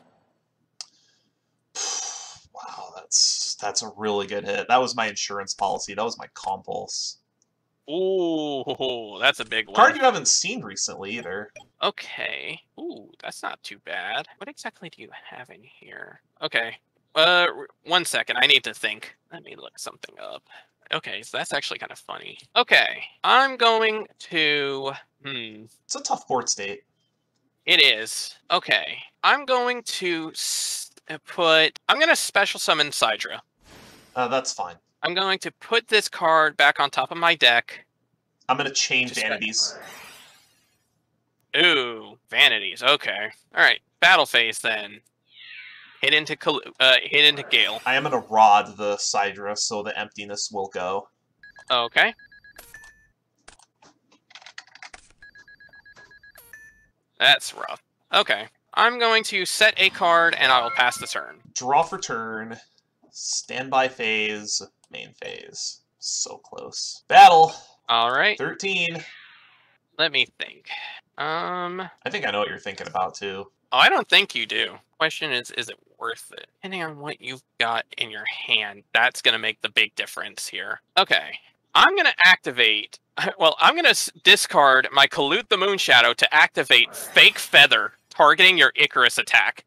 Wow, that's a really good hit. That was my insurance policy. That was my compulse. Ooh, that's a big one. Card you haven't seen recently either. Okay. Ooh, that's not too bad. What exactly do you have in here? Okay. 1 second. I need to think. Let me look something up. Okay, so that's actually kind of funny. Okay, I'm going to... It's a tough board state. It is. Okay, I'm going to I'm going to special summon Sidra. That's fine. I'm going to put this card back on top of my deck. I'm going to chain Vanities. Ooh, Vanities. Okay. All right. Battle phase then. Hit into Gale. I am going to Rod the Sidra so the emptiness will go. Okay. That's rough. Okay. I'm going to set a card and I will pass the turn. Draw for turn. Standby phase. Main phase. So close. Battle. All right. 13. Let me think. I think I know what you're thinking about too. Oh, I don't think you do. Question is it worth it? Depending on what you've got in your hand, that's going to make the big difference here. Okay. I'm going to activate... Well, I'm going to discard my Collude the Moonshadow to activate Fake Feather, targeting your Icarus attack.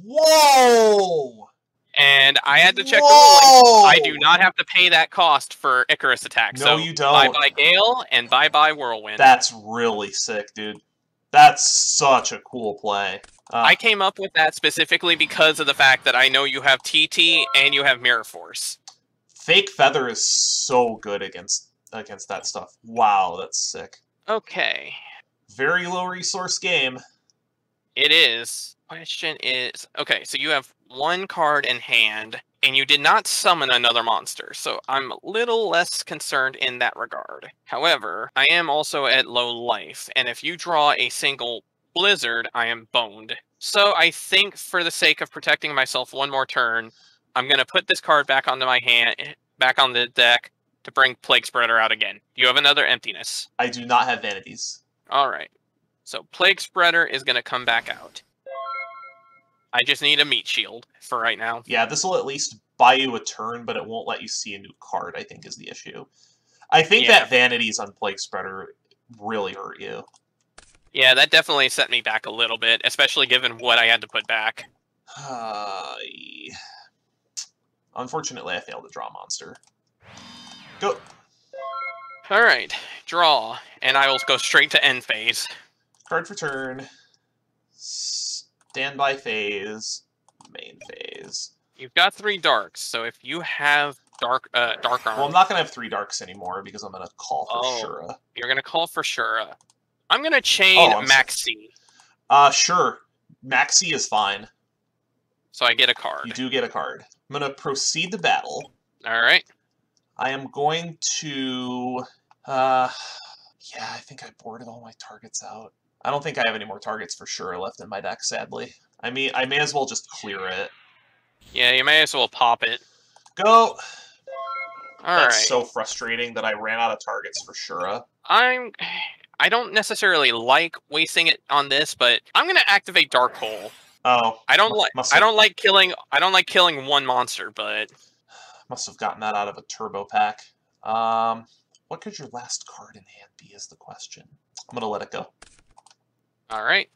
Whoa! And I had to check the ruling. I do not have to pay that cost for Icarus attack. No, so you don't. Bye-bye Gale and bye-bye Whirlwind. That's really sick, dude. That's such a cool play. I came up with that specifically because of the fact that I know you have TT and you have Mirror Force. Fake Feather is so good against that stuff. Wow, that's sick. Okay. Very low resource game. It is. Question is... Okay, so you have one card in hand, and you did not summon another monster, so I'm a little less concerned in that regard. However, I am also at low life, and if you draw a single Blizzard, I am boned. So I think for the sake of protecting myself one more turn, I'm going to put this card back onto my hand, back on the deck, to bring Plague Spreader out again. You have another emptiness. I do not have Vanities. Alright. So Plague Spreader is going to come back out. I just need a meat shield for right now. Yeah, this will at least buy you a turn, but it won't let you see a new card, I think, is the issue. I think that Vanities on Plague Spreader really hurt you. Yeah, that definitely set me back a little bit, especially given what I had to put back. Unfortunately, I failed to draw a monster. Go. Alright, draw, and I will go straight to end phase. Card for turn. Standby phase. Main phase. You've got 3 darks, so if you have dark armor... Well, I'm not going to have 3 darks anymore because I'm going to call for Shura. You're going to call for Shura. I'm going to chain Maxi. Sure. Maxi is fine. So I get a card. You do get a card. I'm going to proceed to battle. Alright. I am going to... yeah, I think I boarded all my targets out. I don't think I have any more targets for sure left in my deck, sadly. I mean, I may as well just clear it. Yeah, you may as well pop it. Go! Alright. That's so frustrating that I ran out of targets for Shura. I don't necessarily like wasting it on this, but I'm gonna activate Dark Hole. Oh. I don't like killing one monster, but must have gotten that out of a turbo pack. What could your last card in hand be is the question. I'm gonna let it go. Alright.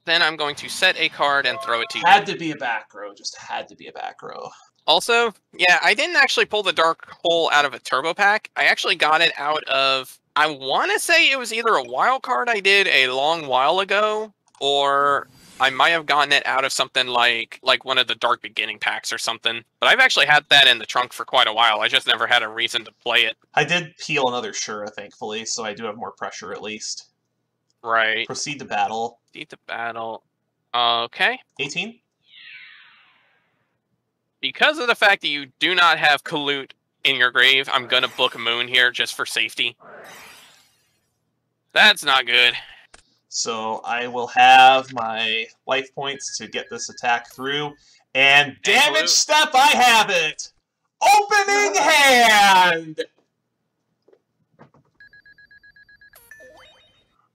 Then I'm going to set a card and throw it to you. Had to be a back row. Just had to be a back row. Also, yeah, I didn't actually pull the Dark Hole out of a turbo pack. I actually got it out of, I want to say it was either a wild card I did a long while ago, or I might have gotten it out of something like one of the Dark Beginning packs or something. But I've actually had that in the trunk for quite a while. I just never had a reason to play it. I did peel another Shura, thankfully, so I do have more pressure at least. Right. Proceed to battle. Proceed to battle. Okay. 18? Because of the fact that you do not have Kalut in your grave, I'm going to book Moon here just for safety. That's not good. So I will have my life points to get this attack through. And damage step, I have it! Opening hand!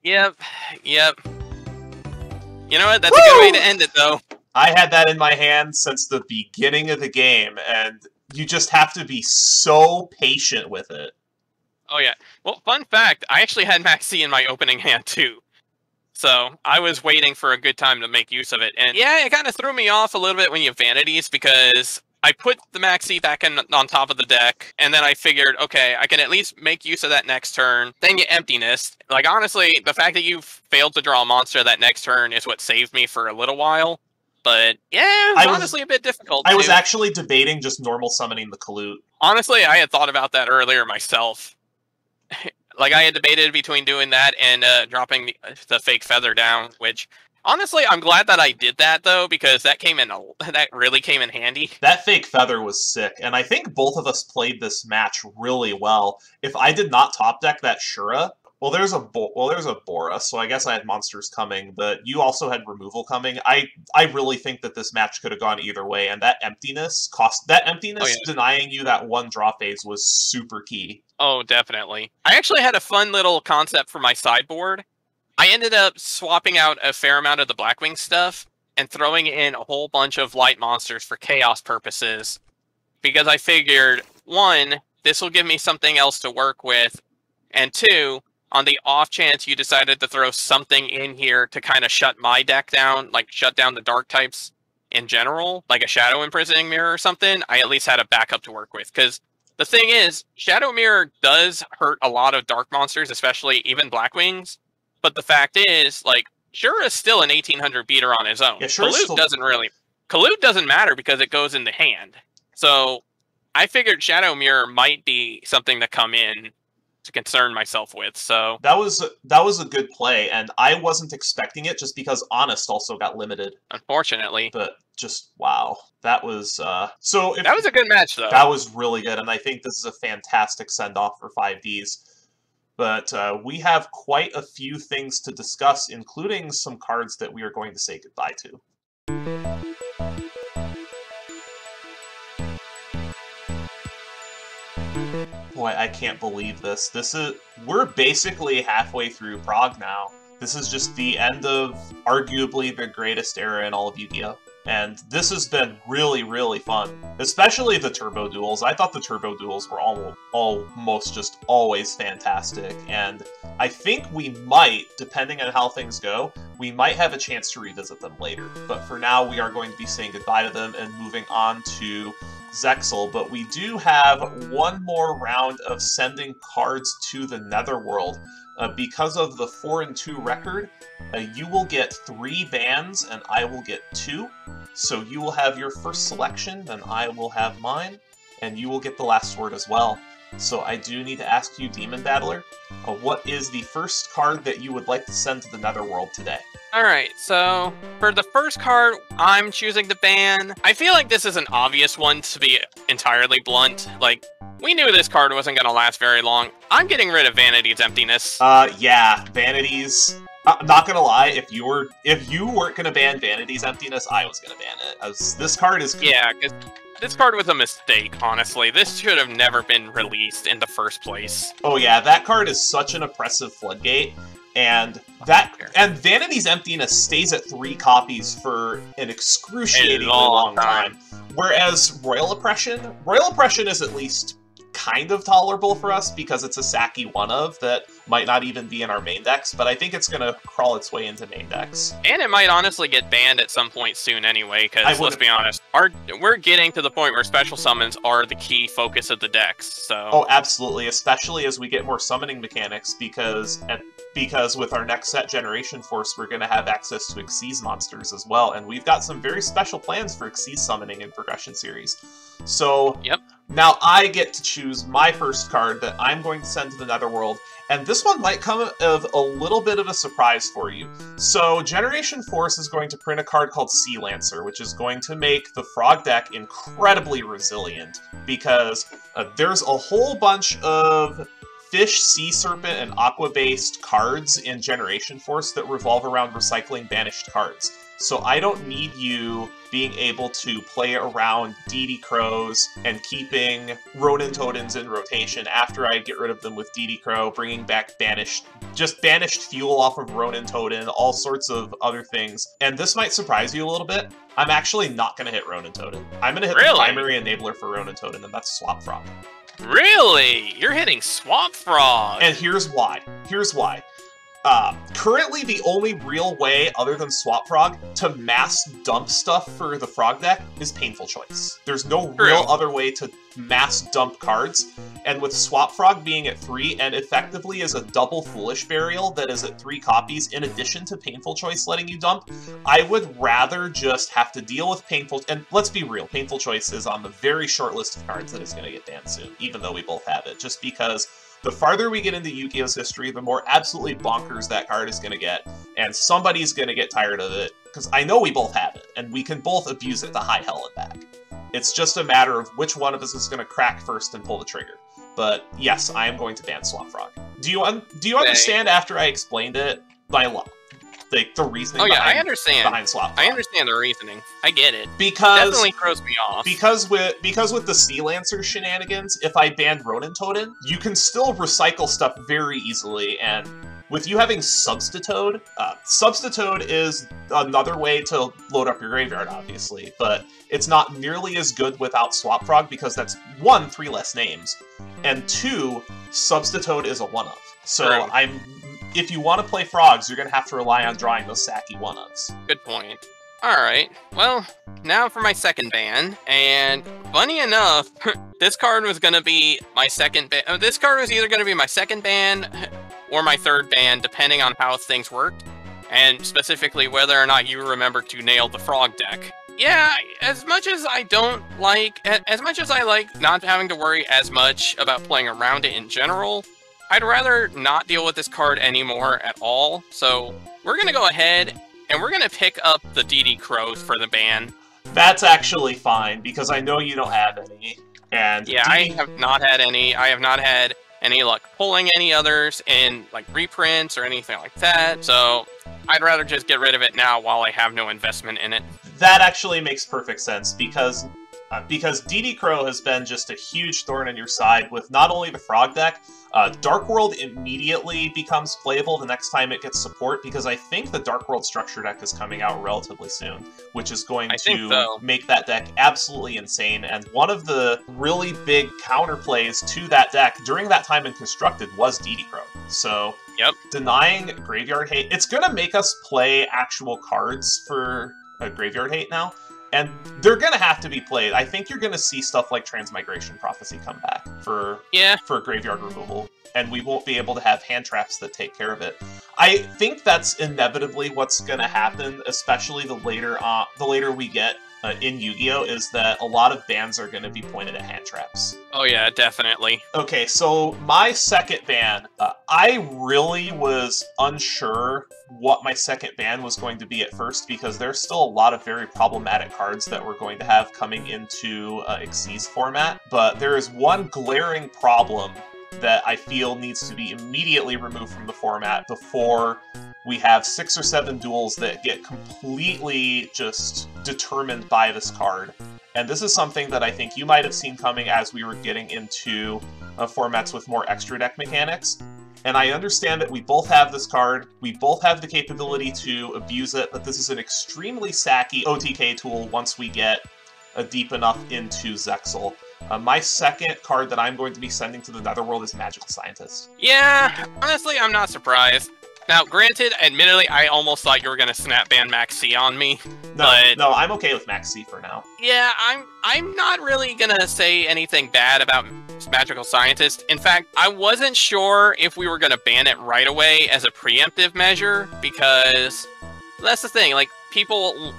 Yep. You know what? That's a good way to end it, though. I had that in my hand since the beginning of the game, and you just have to be so patient with it. Oh, yeah. Well, fun fact, I actually had Maxi in my opening hand, too. So, I was waiting for a good time to make use of it. And yeah, it kind of threw me off a little bit when you have Vanities, because I put the Maxi back on top of the deck, and then I figured, okay, I can at least make use of that next turn. Then you Emptiness. Like, honestly, the fact that you failed to draw a monster that next turn is what saved me for a little while. But, yeah, it was honestly a bit difficult, I was actually debating just normal summoning the Kalut. Honestly, I had thought about that earlier myself. Like, I had debated between doing that and dropping the fake feather down, which, honestly, I'm glad that I did that, though, because that really came in handy. That fake feather was sick, and I think both of us played this match really well. If I did not top deck that Shura, well, there's a Bora, so I guess I had monsters coming, but you also had removal coming. I really think that this match could have gone either way, and that emptiness denying you that one draw phase was super key. Oh, definitely. I actually had a fun little concept for my sideboard. I ended up swapping out a fair amount of the Blackwing stuff and throwing in a whole bunch of light monsters for chaos purposes, because I figured, one, this will give me something else to work with, and two, on the off chance you decided to throw something in here to kind of shut my deck down, like shut down the dark types in general, like a Shadow Imprisoning Mirror or something, I at least had a backup to work with. Because the thing is, Shadow Mirror does hurt a lot of dark monsters, especially even Blackwings. But the fact is, like, Shura is still an 1800 beater on his own. Yeah, Kalut doesn't matter because it goes in the hand. So I figured Shadow Mirror might be something to come in to concern myself with, so that was a good play, and I wasn't expecting it just because Honest also got limited, unfortunately. But just wow, that was that was a good match, though. That was really good, and I think this is a fantastic send off for 5Ds. But we have quite a few things to discuss, including some cards that we are going to say goodbye to. Boy, I can't believe this. We're basically halfway through Prague now. This is just the end of arguably the greatest era in all of Yu-Gi-Oh! And this has been really, really fun. Especially the Turbo Duels. I thought the Turbo Duels were almost just always fantastic. And I think we might, depending on how things go, we might have a chance to revisit them later. But for now, we are going to be saying goodbye to them and moving on to Zexal, but we do have one more round of sending cards to the Netherworld. Because of the 4-2 record, you will get 3 bans and I will get 2. So you will have your first selection, then I will have mine, and you will get the last word as well. So I do need to ask you, DemonBattler, what is the first card that you would like to send to the Netherworld today? Alright, so for the first card, I'm choosing to ban. I feel like this is an obvious one, to be entirely blunt. Like, we knew this card wasn't going to last very long. I'm getting rid of Vanity's Emptiness. Yeah, Vanity's... not gonna lie, if you weren't gonna ban Vanity's Emptiness, I was gonna ban it. This card is... Yeah, because this card was a mistake, honestly. This should have never been released in the first place. Oh yeah, that card is such an oppressive floodgate. And Vanity's Emptiness stays at 3 copies for an excruciatingly long time. Whereas Royal Oppression is at least kind of tolerable for us because it's a sacky one-of that might not even be in our main decks, but I think it's going to crawl its way into main decks. And it might honestly get banned at some point soon anyway, because let's be honest, we're getting to the point where special summons are the key focus of the decks, so... Oh, absolutely, especially as we get more summoning mechanics, because with our next set, Generation Force, we're going to have access to Xyz monsters as well, and we've got some very special plans for Xyz summoning in Progression Series. So, yep. Now I get to choose my first card that I'm going to send to the Netherworld, and this one might come of a little bit of a surprise for you. So Generation Force is going to print a card called Sea Lancer, which is going to make the Frog deck incredibly resilient, because there's a whole bunch of Fish, Sea Serpent, and Aqua-based cards in Generation Force that revolve around recycling banished cards. So I don't need you being able to play around DD Crows and keeping Ronin Totens in rotation after I get rid of them with DD Crow, bringing back banished fuel off of Ronin Toten, all sorts of other things. And this might surprise you a little bit. I'm actually not going to hit Ronin Toten. I'm going to hit the primary enabler for Ronin Toten, and that's Swamp Frog. Really? You're hitting Swamp Frog? And here's why. Currently, the only real way, other than Swamp Frog, to mass dump stuff for the Frog deck is Painful Choice. There's no real other way to mass dump cards, and with Swamp Frog being at 3, and effectively is a double Foolish Burial that is at 3 copies, in addition to Painful Choice letting you dump, I would rather just have to deal with Painful... And let's be real, Painful Choice is on the very short list of cards that is going to get banned soon, even though we both have it, just because... The farther we get into Yu-Gi-Oh's history, the more absolutely bonkers that card is going to get, and somebody's going to get tired of it, because I know we both have it, and we can both abuse it to high hell and back. It's just a matter of which one of us is going to crack first and pull the trigger. But yes, I am going to ban Swamp Frog. Do you understand after I explained it? The reasoning behind Swamp Frog. I understand the reasoning. I get it. Because definitely throws me off. Because with the Sea Lancer shenanigans, if I banned Ronin Toten, you can still recycle stuff very easily, and with you having Substitute, Substitute is another way to load up your graveyard, obviously, but it's not nearly as good without Swamp Frog because that's 1, 3 less names, and 2, Substitute is a one-of. So if you want to play frogs, you're going to have to rely on drawing those sacky one-ofs. Good point. Alright, well, now for my second ban, and funny enough, this card was going to be my second ban. This card was either going to be my second ban or my third ban, depending on how things worked, and specifically whether or not you remember to nail the frog deck. Yeah, as much as I like not having to worry as much about playing around it in general, I'd rather not deal with this card anymore at all, so we're going to go ahead and we're going to pick up the DD Crows for the ban. That's actually fine, because I know you don't have any. And yeah, I have not had any. I have not had any luck pulling any others in like reprints or anything like that, so I'd rather just get rid of it now while I have no investment in it. That actually makes perfect sense, because DD Crow has been just a huge thorn in your side with not only the Frog deck, Dark World immediately becomes playable the next time it gets support, because I think the Dark World structure deck is coming out relatively soon, which is going to make that deck absolutely insane, and one of the really big counterplays to that deck during that time in Constructed was DD Crow. So, denying Graveyard Hate, it's going to make us play actual cards for Graveyard Hate now. And they're going to have to be played. I think you're going to see stuff like Transmigration Prophecy come back for graveyard removal, and we won't be able to have hand traps that take care of it. I think that's inevitably what's going to happen, especially the later we get in Yu-Gi-Oh! Is that a lot of bans are going to be pointed at hand traps. Oh yeah, definitely. Okay, so my second ban, I really was unsure what my second ban was going to be at first, because there's still a lot of very problematic cards that we're going to have coming into Xyz format, but there is one glaring problem that I feel needs to be immediately removed from the format before we have 6 or 7 duels that get completely just determined by this card. And this is something that I think you might have seen coming as we were getting into formats with more extra deck mechanics. And I understand that we both have this card, we both have the capability to abuse it, but this is an extremely sacky OTK tool once we get deep enough into Zexal. My second card that I'm going to be sending to the Netherworld is Magical Scientist. Yeah, honestly, I'm not surprised. Now, granted, admittedly, I almost thought you were gonna snap ban Max C on me. No, I'm okay with Max C for now. Yeah, I'm not really gonna say anything bad about Magical Scientist. In fact, I wasn't sure if we were gonna ban it right away as a preemptive measure, because that's the thing, like, people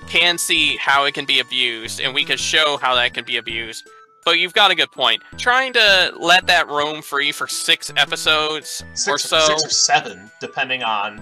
can see how it can be abused, and we can show how that can be abused. But you've got a good point. Trying to let that roam free for 6 episodes or so. 6 or 7, depending on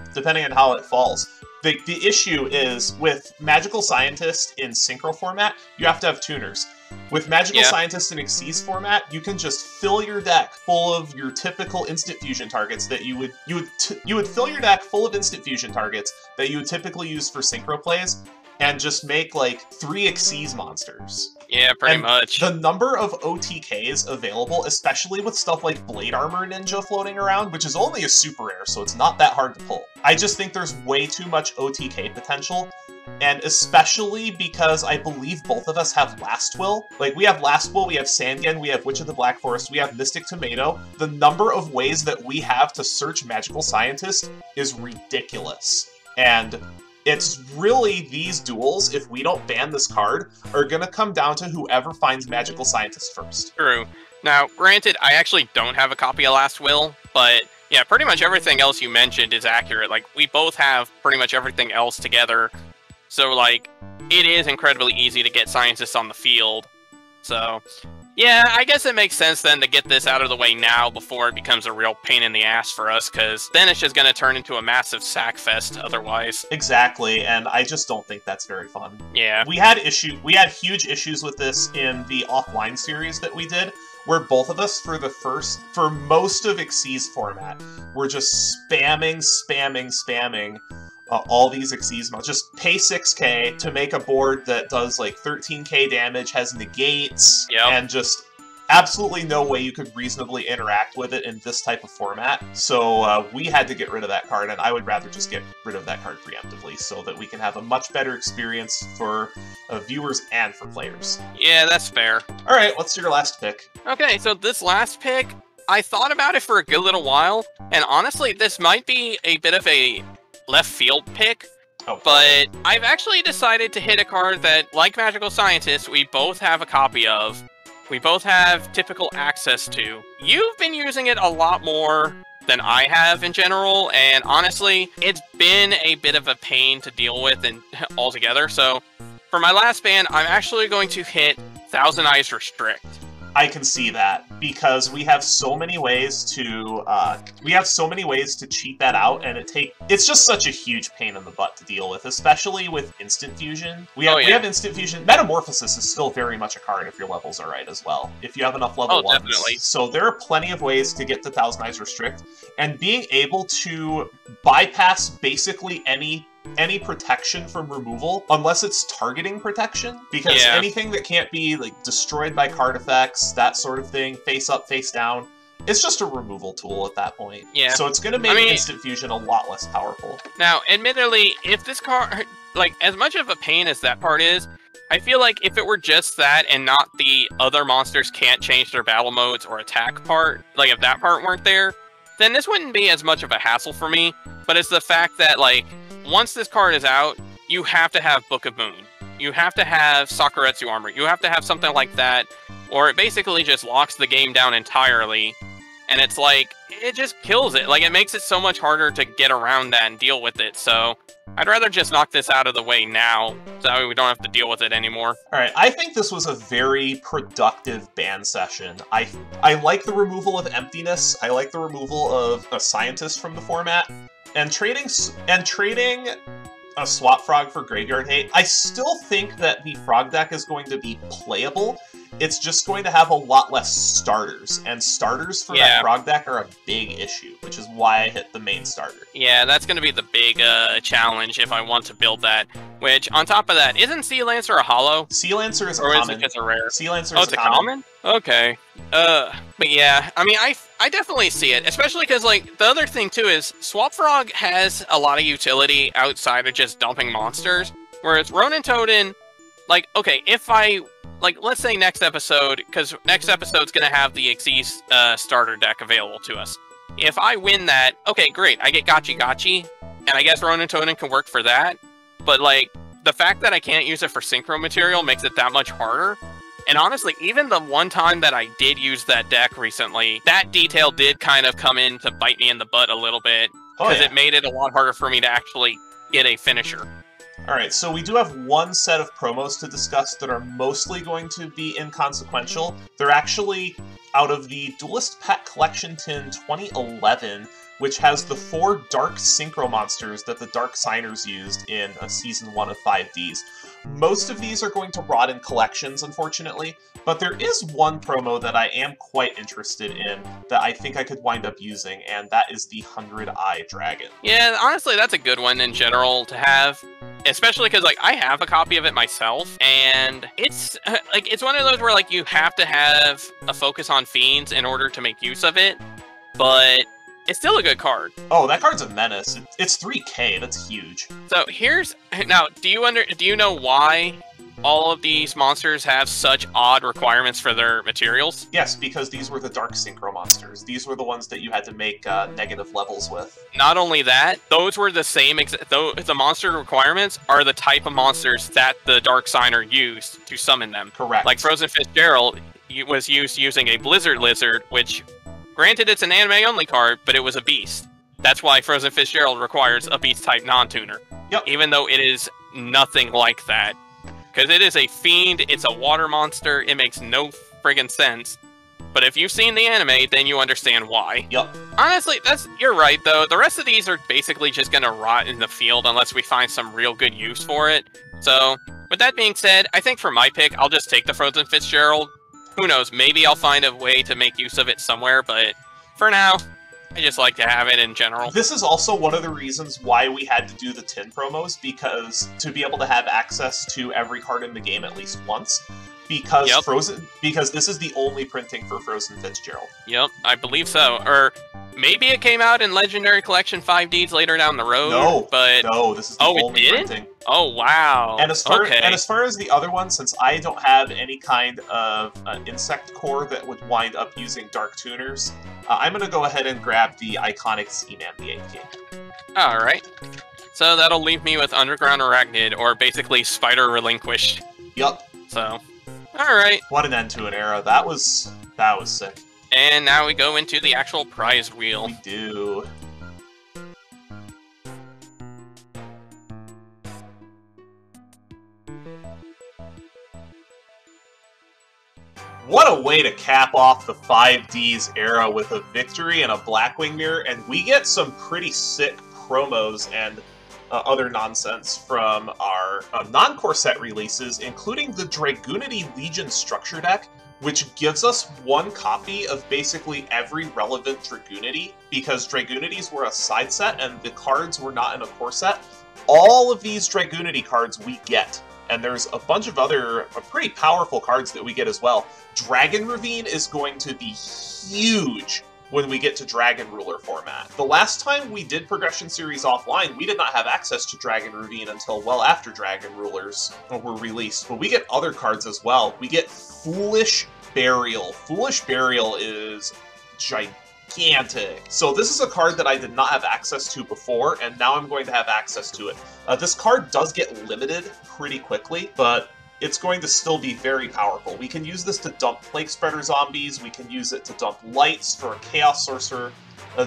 how it falls. The issue is, with Magical Scientist in Synchro format, you have to have tuners. With Magical Scientist in Xyz format, you can just fill your deck full of your typical instant fusion targets that you would fill your deck full of instant fusion targets that you would typically use for Synchro plays, and just make like 3 Xyz monsters. Yeah, pretty much. The number of OTKs available, especially with stuff like Blade Armor Ninja floating around, which is only a super rare, so it's not that hard to pull. I just think there's way too much OTK potential, and especially because I believe both of us have Last Will. Like, we have Last Will, we have Sangen, we have Witch of the Black Forest, we have Mystic Tomato. The number of ways that we have to search Magical Scientist is ridiculous. And it's really these duels, if we don't ban this card, are going to come down to whoever finds Magical Scientist first. True. Now, granted, I actually don't have a copy of Last Will, but yeah, pretty much everything else you mentioned is accurate. Like, we both have pretty much everything else together. So, like, it is incredibly easy to get scientists on the field. So, yeah, I guess it makes sense then to get this out of the way now before it becomes a real pain in the ass for us, because then it's just going to turn into a massive sack fest otherwise. Exactly, and I just don't think that's very fun. Yeah. We had huge issues with this in the offline series that we did, where both of us, for most of Xyz format, were just spamming all these Xyz mods. Just pay 6k to make a board that does like 13k damage, has negates, and just absolutely no way you could reasonably interact with it in this type of format. So we had to get rid of that card, and I would rather just get rid of that card preemptively so that we can have a much better experience for viewers and for players. Yeah, that's fair. Alright, what's your last pick? Okay, so this last pick, I thought about it for a good little while, and honestly, this might be a bit of a left field pick, but I've actually decided to hit a card that, like Magical Scientist, we both have a copy of. We both have typical access to. You've been using it a lot more than I have in general, and honestly, it's been a bit of a pain to deal with and altogether. So, for my last ban, I'm actually going to hit Thousand Eyes Restrict. I can see that, because we have so many ways to cheat that out, and it's just such a huge pain in the butt to deal with, especially with instant fusion. We have instant fusion. Metamorphosis is still very much a card if your levels are right as well, if you have enough level 1s. Definitely. So there are plenty of ways to get to Thousand Eyes Restrict, and being able to bypass basically any protection from removal, unless it's targeting protection, because anything that can't be like destroyed by card effects, that sort of thing, face up, face down, it's just a removal tool at that point. Yeah. So it's going to make instant fusion a lot less powerful. Now, admittedly, if this card, like, as much of a pain as that part is, I feel like if it were just that and not the other monsters can't change their battle modes or attack part, like if that part weren't there, then this wouldn't be as much of a hassle for me. But it's the fact that, like, once this card is out, you have to have Book of Moon. You have to have Sakuretsu Armor. You have to have something like that, or it basically just locks the game down entirely. And it's like, it just kills it. Like, it makes it so much harder to get around that and deal with it. So I'd rather just knock this out of the way now, so that way we don't have to deal with it anymore. Alright, I think this was a very productive ban session. I like the removal of Emptiness. I like the removal of a Scientist from the format. And trading a Swap Frog for Graveyard Hate, I still think that the Frog deck is going to be playable. It's just going to have a lot less starters, and starters for that Frog deck are a big issue, which is why I hit the main starter. Yeah, that's going to be the big challenge if I want to build that. Which, on top of that, isn't Sea Lancer a holo? Sea Lancer is a common. Or is it just a rare? Sea Lancer is a common. Okay. But yeah, I mean, I definitely see it, especially because, like, the other thing, too, is Swap Frog has a lot of utility outside of just dumping monsters, whereas Ronin Totem like, okay, if I, like, let's say next episode, because next episode's going to have the Xyz starter deck available to us. If I win that, okay, great, I get Gotchi Gotchi, and I guess Ronin Tonin can work for that, but, like, the fact that I can't use it for synchro material makes it that much harder. And honestly, even the one time that I did use that deck recently, that detail did kind of come in to bite me in the butt a little bit, because it made it a lot harder for me to actually get a finisher. Alright, so we do have one set of promos to discuss that are mostly going to be inconsequential. They're actually out of the Duelist Pack Collection Tin 2011, which has the 4 Dark Synchro Monsters that the Dark Signers used in Season 1 of 5Ds. Most of these are going to rot in collections, unfortunately, but there is one promo that I am quite interested in that I think I could wind up using, and that is the 100-Eye Dragon. Yeah, honestly, that's a good one in general to have, especially because, like, I have a copy of it myself, and it's, like, it's one of those where, like, you have to have a focus on Fiends in order to make use of it, but it's still a good card. Oh, that card's a menace. It's 3K, that's huge. So here's, now, do you know why all of these monsters have such odd requirements for their materials? Yes, because these were the Dark Synchro Monsters. These were the ones that you had to make negative levels with. Not only that, those were the same, the monster requirements are the type of monsters that the Dark Signer used to summon them. Correct. Like Frozen Fitzgerald was used using a Blizzard Lizard, which, granted, it's an anime-only card, but it was a beast. That's why Frozen Fitzgerald requires a beast-type non-tuner. Yep. Even though it is nothing like that. Because it is a fiend, it's a water monster, it makes no friggin' sense. But if you've seen the anime, then you understand why. Yep. Honestly, you're right, though. The rest of these are basically just gonna rot in the field unless we find some real good use for it. So, with that being said, I think for my pick, I'll just take the Frozen Fitzgerald. Who knows, maybe I'll find a way to make use of it somewhere, but for now, I just like to have it in general. This is also one of the reasons why we had to do the tin promos, because to be able to have access to every card in the game at least once, because because this is the only printing for Frozen Fitzgerald. Yep, I believe so. Or maybe it came out in Legendary Collection 5Ds later down the road. No, but no, this is the only printing. Oh wow. And as far as the other one, since I don't have any kind of insect core that would wind up using Dark Tuners, I'm gonna go ahead and grab the iconic Z-Man the 8K. Alright. So that'll leave me with Underground Arachnid, or basically Spider Relinquished. Yup. So, alright. What an end to an era. That was sick. And now we go into the actual prize wheel. We do. What a way to cap off the 5Ds era with a victory and a Blackwing Mirror, and we get some pretty sick promos and other nonsense from our non-core set releases, including the Dragoonity Legion structure deck, which gives us one copy of basically every relevant Dragoonity, because Dragoonities were a side set and the cards were not in a core set. All of these Dragoonity cards we get. And there's a bunch of other pretty powerful cards that we get as well. Dragon Ravine is going to be huge when we get to Dragon Ruler format. The last time we did Progression Series offline, we did not have access to Dragon Ravine until well after Dragon Rulers were released. But we get other cards as well. We get Foolish Burial. Foolish Burial is gigantic. So this is a card that I did not have access to before, and now I'm going to have access to it. This card does get limited pretty quickly, but it's going to still be very powerful. We can use this to dump Plague Spreader zombies, we can use it to dump Lights for a Chaos Sorcerer.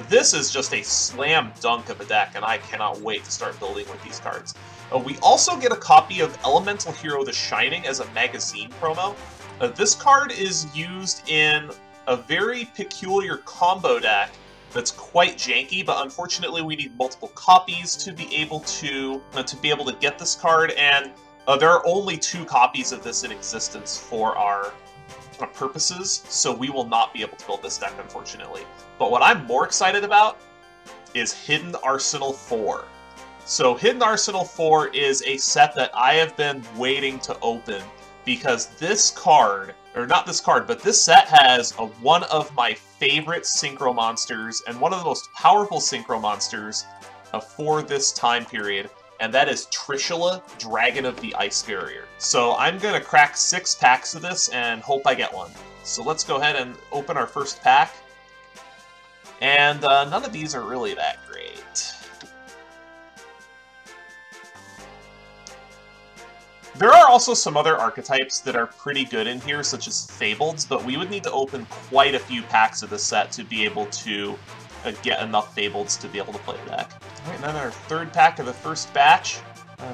This is just a slam dunk of a deck, and I cannot wait to start building with these cards. We also get a copy of Elemental Hero the Shining as a magazine promo. This card is used in a very peculiar combo deck that's quite janky, but unfortunately we need multiple copies to be able to get this card, and there are only 2 copies of this in existence for our purposes, so we will not be able to build this deck, unfortunately. But what I'm more excited about is Hidden Arsenal 4. So Hidden Arsenal 4 is a set that I have been waiting to open, because this card, or not this card, but this set has one of my favorite Synchro monsters, and one of the most powerful Synchro monsters for this time period, and that is Trishula, Dragon of the Ice Barrier. So I'm going to crack 6 packs of this and hope I get one. So let's go ahead and open our first pack. And none of these are really that great. There are also some other archetypes that are pretty good in here, such as Fableds, but we would need to open quite a few packs of the set to be able to get enough Fableds to be able to play the deck. Alright, and then our third pack of the first batch.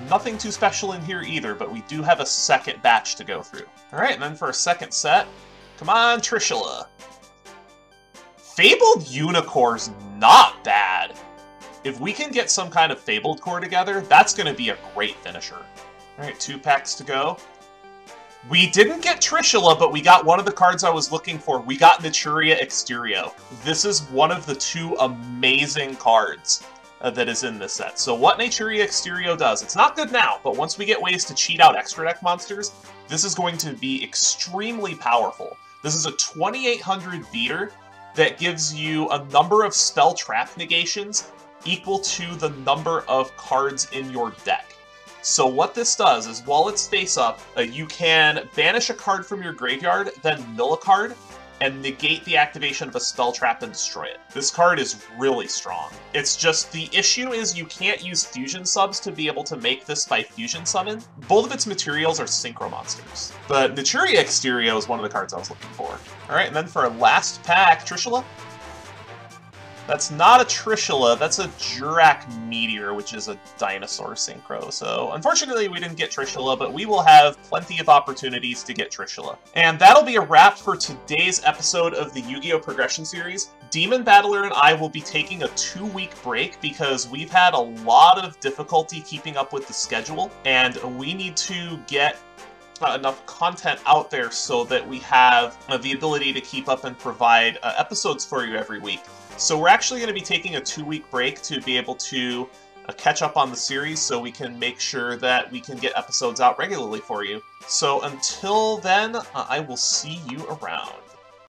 Nothing too special in here either, but we do have a second batch to go through. Alright, and then for our second set, come on, Trishula. Fabled Unicorn's not bad. If we can get some kind of Fabled core together, that's going to be a great finisher. Alright, 2 packs to go. We didn't get Trishula, but we got one of the cards I was looking for. We got Naturia Exterio. This is one of the 2 amazing cards that is in this set. So what Naturia Exterio does, it's not good now, but once we get ways to cheat out extra deck monsters, this is going to be extremely powerful. This is a 2800 beater that gives you a number of spell trap negations equal to the number of cards in your deck. So what this does is, while it's face up, you can banish a card from your graveyard, then mill a card, and negate the activation of a spell trap and destroy it. This card is really strong. It's just, the issue is you can't use fusion subs to be able to make this by fusion summon. Both of its materials are synchro monsters. But Naturia Exterio is one of the cards I was looking for. Alright, and then for our last pack, Trishula. That's not a Trishula, that's a Jurak Meteor, which is a dinosaur synchro. So, unfortunately, we didn't get Trishula, but we will have plenty of opportunities to get Trishula. And that'll be a wrap for today's episode of the Yu-Gi-Oh! Progression Series. DemonBattler and I will be taking a 2-week break because we've had a lot of difficulty keeping up with the schedule, and we need to get enough content out there so that we have the ability to keep up and provide episodes for you every week. So we're actually going to be taking a 2-week break to be able to catch up on the series so we can make sure that we can get episodes out regularly for you. So until then, I will see you around.